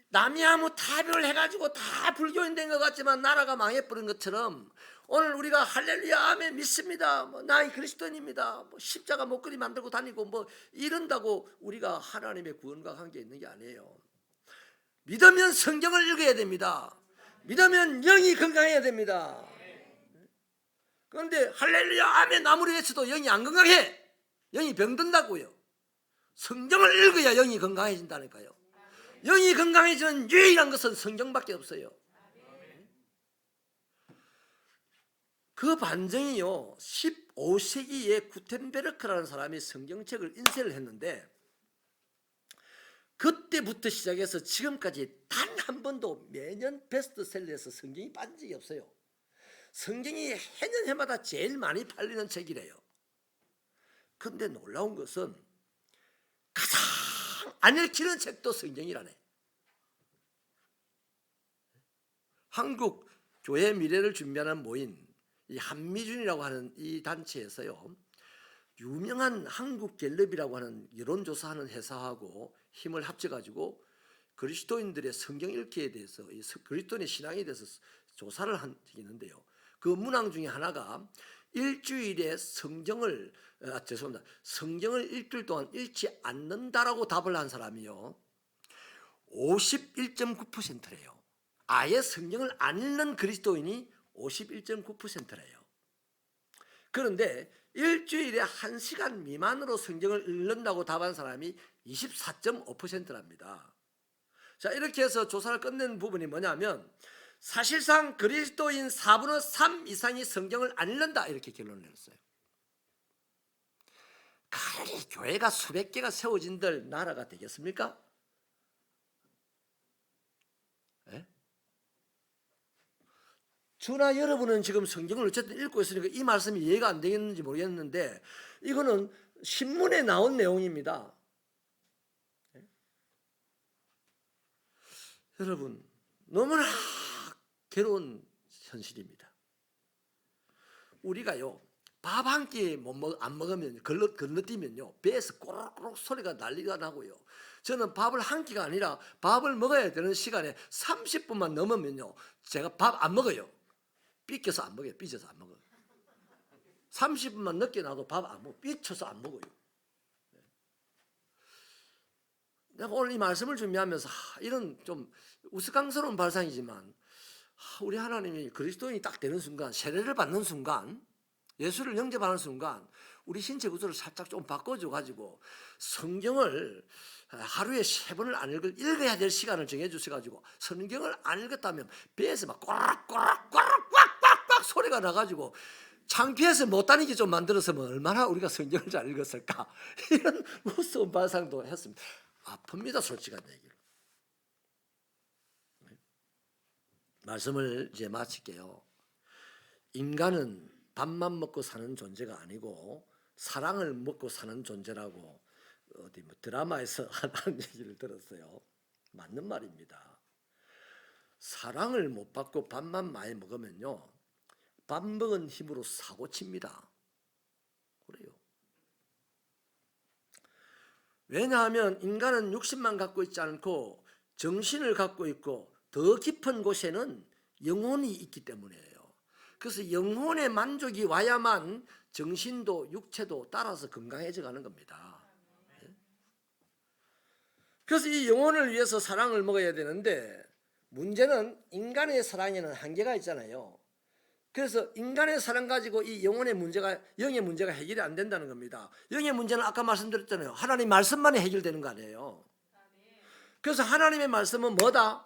Speaker 1: 남이 아무 타협을 해가지고 다 불교인 된 것 같지만 나라가 망해버린 것처럼 오늘 우리가 할렐루야 아멘 믿습니다. 나 그리스도인입니다. 십자가 목걸이 만들고 다니고 이런다고 우리가 하나님의 구원과 관계 있는 게 아니에요. 믿으면 성경을 읽어야 됩니다. 믿으면 영이 건강해야 됩니다. 그런데 할렐루야 아멘 아무리 외쳐도 영이 안 건강해. 영이 병든다고요. 성경을 읽어야 영이 건강해진다니까요. 영이 건강해지는 유일한 것은 성경밖에 없어요. 그 반증이요 15세기에 구텐베르크라는 사람이 성경책을 인쇄를 했는데 그때부터 시작해서 지금까지 단 한 번도 매년 베스트셀러에서 성경이 빠진 적이 없어요. 성경이 해년 해마다 제일 많이 팔리는 책이래요. 그런데 놀라운 것은 가장 안 읽히는 책도 성경이라네. 한국 교회 미래를 준비하는 모임 이 한미준이라고 하는 이 단체에서요 유명한 한국갤럽이라고 하는 여론조사하는 회사하고 힘을 합쳐가지고 그리스도인들의 성경 읽기에 대해서 그리스도인의 신앙에 대해서 조사를 한 적이 있는데요. 그 문항 중에 하나가 일주일에 성경을 일주일 동안 읽지 않는다라고 답을 한 사람이요 51.9%래요. 아예 성경을 안 읽는 그리스도인이 51.9%래요. 그런데 일주일에 1시간 미만으로 성경을 읽는다고 답한 사람이 24.5%랍니다. 자, 이렇게 해서 조사를 끝낸 부분이 뭐냐면 사실상 그리스도인 4분의 3 이상이 성경을 안 읽는다 이렇게 결론을 내렸어요. 가히 교회가 수백 개가 세워진들 나라가 되겠습니까? 네? 저나 여러분은 지금 성경을 어쨌든 읽고 있으니까 이 말씀이 이해가 안 되겠는지 모르겠는데 이거는 신문에 나온 내용입니다. 네? 여러분 너무나 괴로운 현실입니다. 우리가요 밥 한 끼 안 먹으면 건너뛰면요 배에서 꼬락꼬락 소리가 난리가 나고요. 저는 밥을 한 끼가 아니라 밥을 먹어야 되는 시간에 30분만 넘으면요 제가 밥 안 먹어요. 삐껴서 안 먹어요. 삐져서 안 먹어요. 30분만 늦게 나도 밥 안 먹어. 삐쳐서 안 먹어요. 내가 오늘 이 말씀을 준비하면서 이런 좀 우스꽝스러운 발상이지만 우리 하나님이 그리스도인이 딱 되는 순간, 세례를 받는 순간, 예수를 영접하는 순간 우리 신체 구조를 살짝 좀 바꿔줘 가지고 성경을 하루에 3번을 안 읽어야 될 시간을 정해 주셔 가지고 성경을 안 읽었다면 배에서 막 꼬락꼬락 소리가 나 가지고 창피해서 못 다니게 좀 만들었으면 얼마나 우리가 성경을 잘 읽었을까. 이런 무서운 발상도 했습니다. 아픕니다, 솔직한 얘기로. 말씀을 이제 마칠게요. 인간은 밥만 먹고 사는 존재가 아니고 사랑을 먹고 사는 존재라고 어디 드라마에서 하는 얘기를 들었어요. 맞는 말입니다. 사랑을 못 받고 밥만 많이 먹으면요 밥 먹은 힘으로 사고 칩니다. 그래요. 왜냐하면 인간은 육신만 갖고 있지 않고 정신을 갖고 있고 더 깊은 곳에는 영혼이 있기 때문이에요. 그래서 영혼의 만족이 와야만 정신도 육체도 따라서 건강해져 가는 겁니다. 그래서 이 영혼을 위해서 사랑을 먹어야 되는데 문제는 인간의 사랑에는 한계가 있잖아요. 그래서 인간의 사랑 가지고 이 영혼의 문제가, 영의 문제가 해결이 안 된다는 겁니다. 영의 문제는 아까 말씀드렸잖아요. 하나님 말씀만이 해결되는 거 아니에요. 그래서 하나님의 말씀은 뭐다?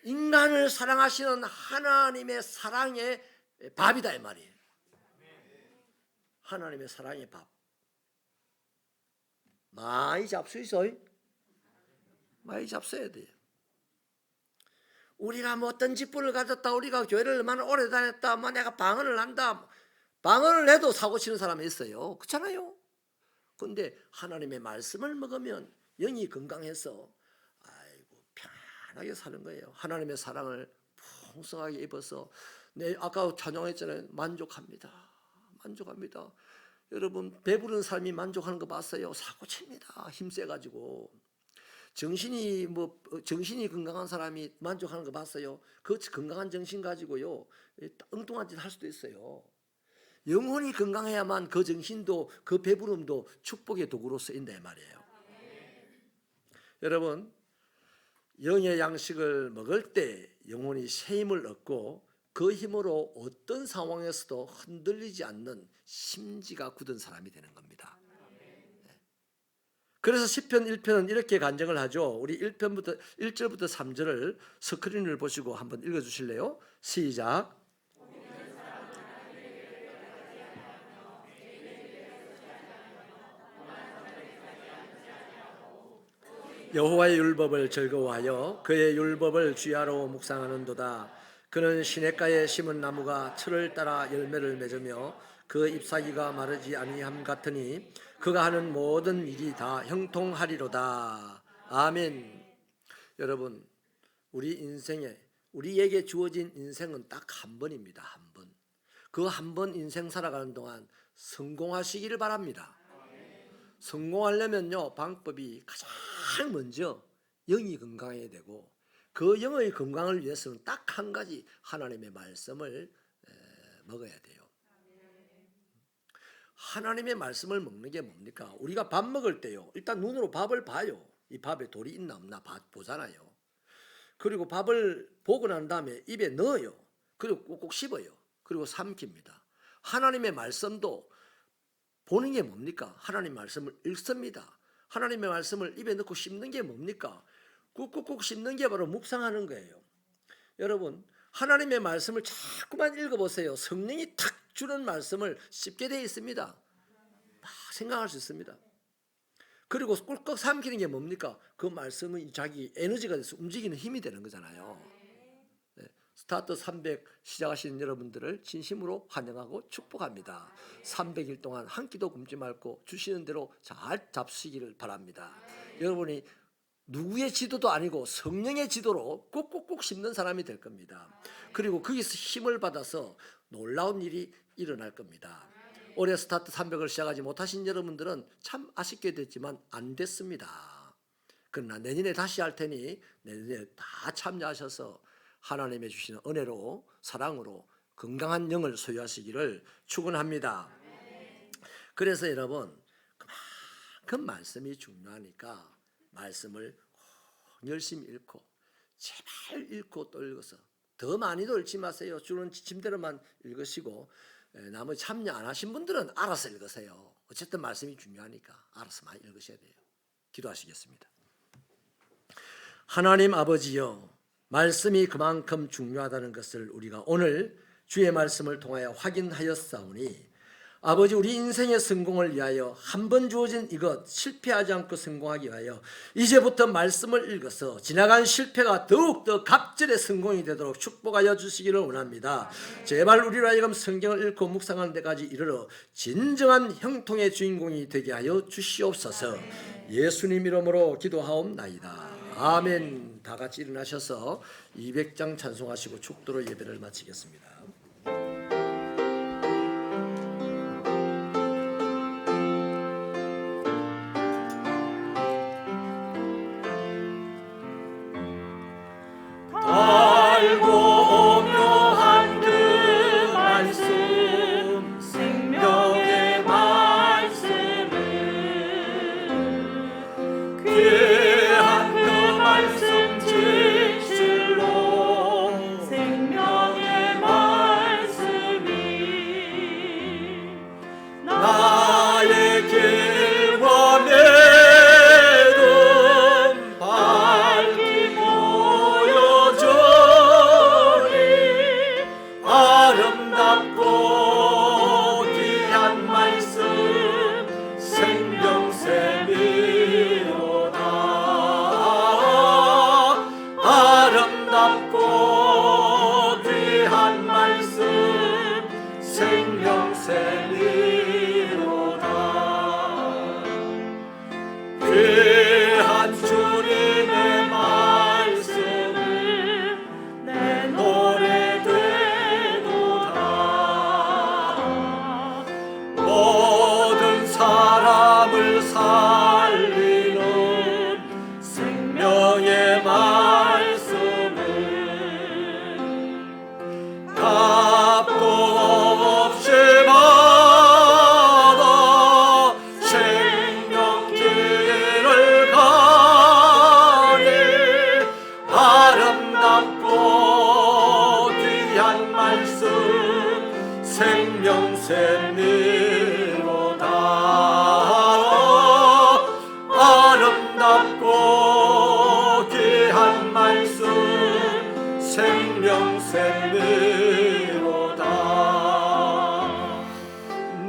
Speaker 1: 인간을 사랑하시는 하나님의 사랑의 밥이다 이 말이에요. 하나님의 사랑의 밥. 많이 잡수이소. 많이 잡숴야 돼요. 우리가 뭐 어떤 직분을 가졌다, 우리가 교회를 얼마나 오래 다녔다, 뭐 내가 방언을 한다, 방언을 해도 사고 치는 사람이 있어요. 그렇잖아요. 근데 하나님의 말씀을 먹으면 영이 건강해서 아이고 편하게 사는 거예요. 하나님의 사랑을 풍성하게 입어서 아까 찬양했잖아요. 만족합니다. 만족합니다. 여러분 배부른 삶이 만족하는 거 봤어요? 사고 칩니다. 힘세가지고. 정신이 건강한 사람이 만족하는 거 봤어요? 그 건강한 정신 가지고요 엉뚱한 짓 할 수도 있어요. 영혼이 건강해야만 그 정신도 그 배부름도 축복의 도구로 쓰인다 이 말이에요. 여러분 영의 양식을 먹을 때 영혼이 새 힘을 얻고 그 힘으로 어떤 상황에서도 흔들리지 않는 심지가 굳은 사람이 되는 겁니다. 그래서 시편 1편은 이렇게 간증을 하죠. 우리 1편부터 1절부터 3절을 스크린을 보시고 한번 읽어 주실래요? 시작. 여호와의 율법을 즐거워하여 그의 율법을 주야로 묵상하는도다. 그는 시냇가에 심은 나무가 철을 따라 열매를 맺으며 그 잎사귀가 마르지 아니함 같으니 그가 하는 모든 일이 다 형통하리로다. 아멘. 여러분 우리 인생에 우리에게 주어진 인생은 딱 한 번입니다. 한 번. 그 한 번 인생 살아가는 동안 성공하시기를 바랍니다. 성공하려면요 방법이 가장 먼저 영이 건강해야 되고 그 영의 건강을 위해서는 딱 한 가지 하나님의 말씀을 먹어야 돼요. 하나님의 말씀을 먹는 게 뭡니까? 우리가 밥 먹을 때요 일단 눈으로 밥을 봐요. 이 밥에 돌이 있나 없나 보잖아요. 그리고 밥을 보고 난 다음에 입에 넣어요. 그리고 꼭꼭 씹어요. 그리고 삼킵니다. 하나님의 말씀도 보는 게 뭡니까? 하나님 말씀을 읽습니다. 하나님의 말씀을 입에 넣고 씹는 게 뭡니까? 꾹꾹꾹 씹는 게 바로 묵상하는 거예요. 여러분 하나님의 말씀을 자꾸만 읽어보세요. 성령이 탁 주는 말씀을 씹게 되어 있습니다. 막 생각할 수 있습니다. 그리고 꿀꺽 삼키는 게 뭡니까? 그 말씀은 자기 에너지가 돼서 움직이는 힘이 되는 거잖아요. 네. 스타트 300 시작하시는 여러분들을 진심으로 환영하고 축복합니다. 300일 동안 한 끼도 굶지 말고 주시는 대로 잘 잡수시기를 바랍니다. 여러분이 누구의 지도도 아니고 성령의 지도로 꾹꾹꾹 씹는 사람이 될 겁니다. 그리고 거기서 힘을 받아서 놀라운 일이 일어날 겁니다. 올해 스타트 300을 시작하지 못하신 여러분들은 참 아쉽게 됐지만 안 됐습니다. 그러나 내년에 다시 할 테니 내년에 다 참여하셔서 하나님의 주시는 은혜로 사랑으로 건강한 영을 소유하시기를 축원합니다. 그래서 여러분 그만큼 말씀이 중요하니까 말씀을 열심히 읽고 제발 읽고 또 읽어서 더 많이도 읽지 마세요. 주는 지침대로만 읽으시고 나머지 참여 안 하신 분들은 알아서 읽으세요. 어쨌든 말씀이 중요하니까 알아서 많이 읽으셔야 돼요. 기도하시겠습니다. 하나님 아버지여, 말씀이 그만큼 중요하다는 것을 우리가 오늘 주의 말씀을 통하여 확인하였사오니 아버지, 우리 인생의 성공을 위하여 한 번 주어진 이것 실패하지 않고 성공하기 위하여 이제부터 말씀을 읽어서 지나간 실패가 더욱더 갑절의 성공이 되도록 축복하여 주시기를 원합니다. 제발 우리로 하여금 성경을 읽고 묵상하는 데까지 이르러 진정한 형통의 주인공이 되게 하여 주시옵소서. 예수님 이름으로 기도하옵나이다. 아멘. 다 같이 일어나셔서 200장 찬송하시고 축도로 예배를 마치겠습니다.
Speaker 3: 달고 오묘한 그 말씀, 생명의 말씀을, 귀한 그 말씀 진실로, 생명의 말씀이 나의 길과 믿음 밝히 보여주니 아름답고 귀한 말씀 생명샘이로다. 아름답고 귀한 말씀 생명샘이로다. 귀한 주님의 말씀을 내 노래 되도다. 모든 사람을 살리는 생명의 말씀을 값도 없이 받아 생명길을 가니 아름답고 귀한 말씀 생명샘이로다. 아름답고 귀한 말씀 생명샘이로다.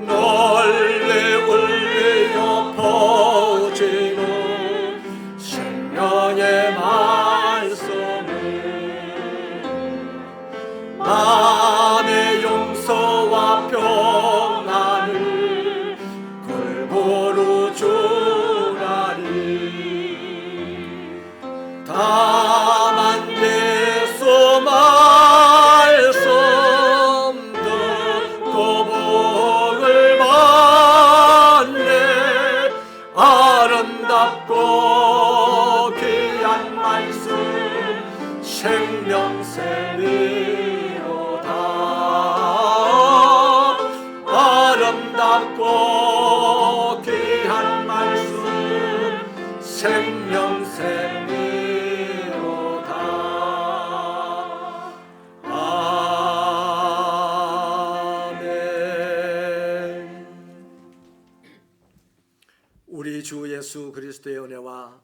Speaker 3: 널리 울리며 퍼지는 생명의 말씀을 마음의 용서와 평안을 골고루 주나니 다만 예수 말씀 듣고 복을 받네. 아름답고 귀한 말씀 생명샘이로다. 아름답고 귀한 말씀 생명샘이로다. 아멘.
Speaker 1: 우리 주 예수 그리스도의 은혜와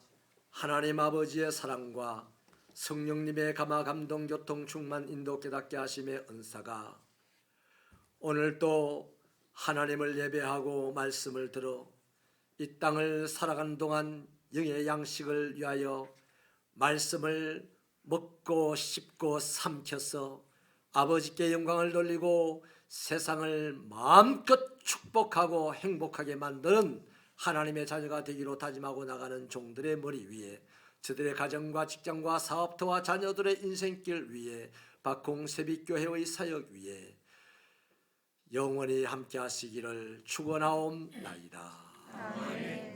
Speaker 1: 하나님 아버지의 사랑과 성령님의 감화 감동 교통 충만 인도 깨닫게 하심의 은사가 오늘 또 하나님을 예배하고 말씀을 들어 이 땅을 살아가는 동안 영의 양식을 위하여 말씀을 먹고 씹고 삼켜서 아버지께 영광을 돌리고 세상을 마음껏 축복하고 행복하게 만드는 하나님의 자녀가 되기로 다짐하고 나가는 종들의 머리 위에 저들의 가정과 직장과 사업터와 자녀들의 인생길 위에 박홍 세빛교회의 사역 위에 영원히 함께 하시기를 축원하옵나이다.
Speaker 2: 아멘.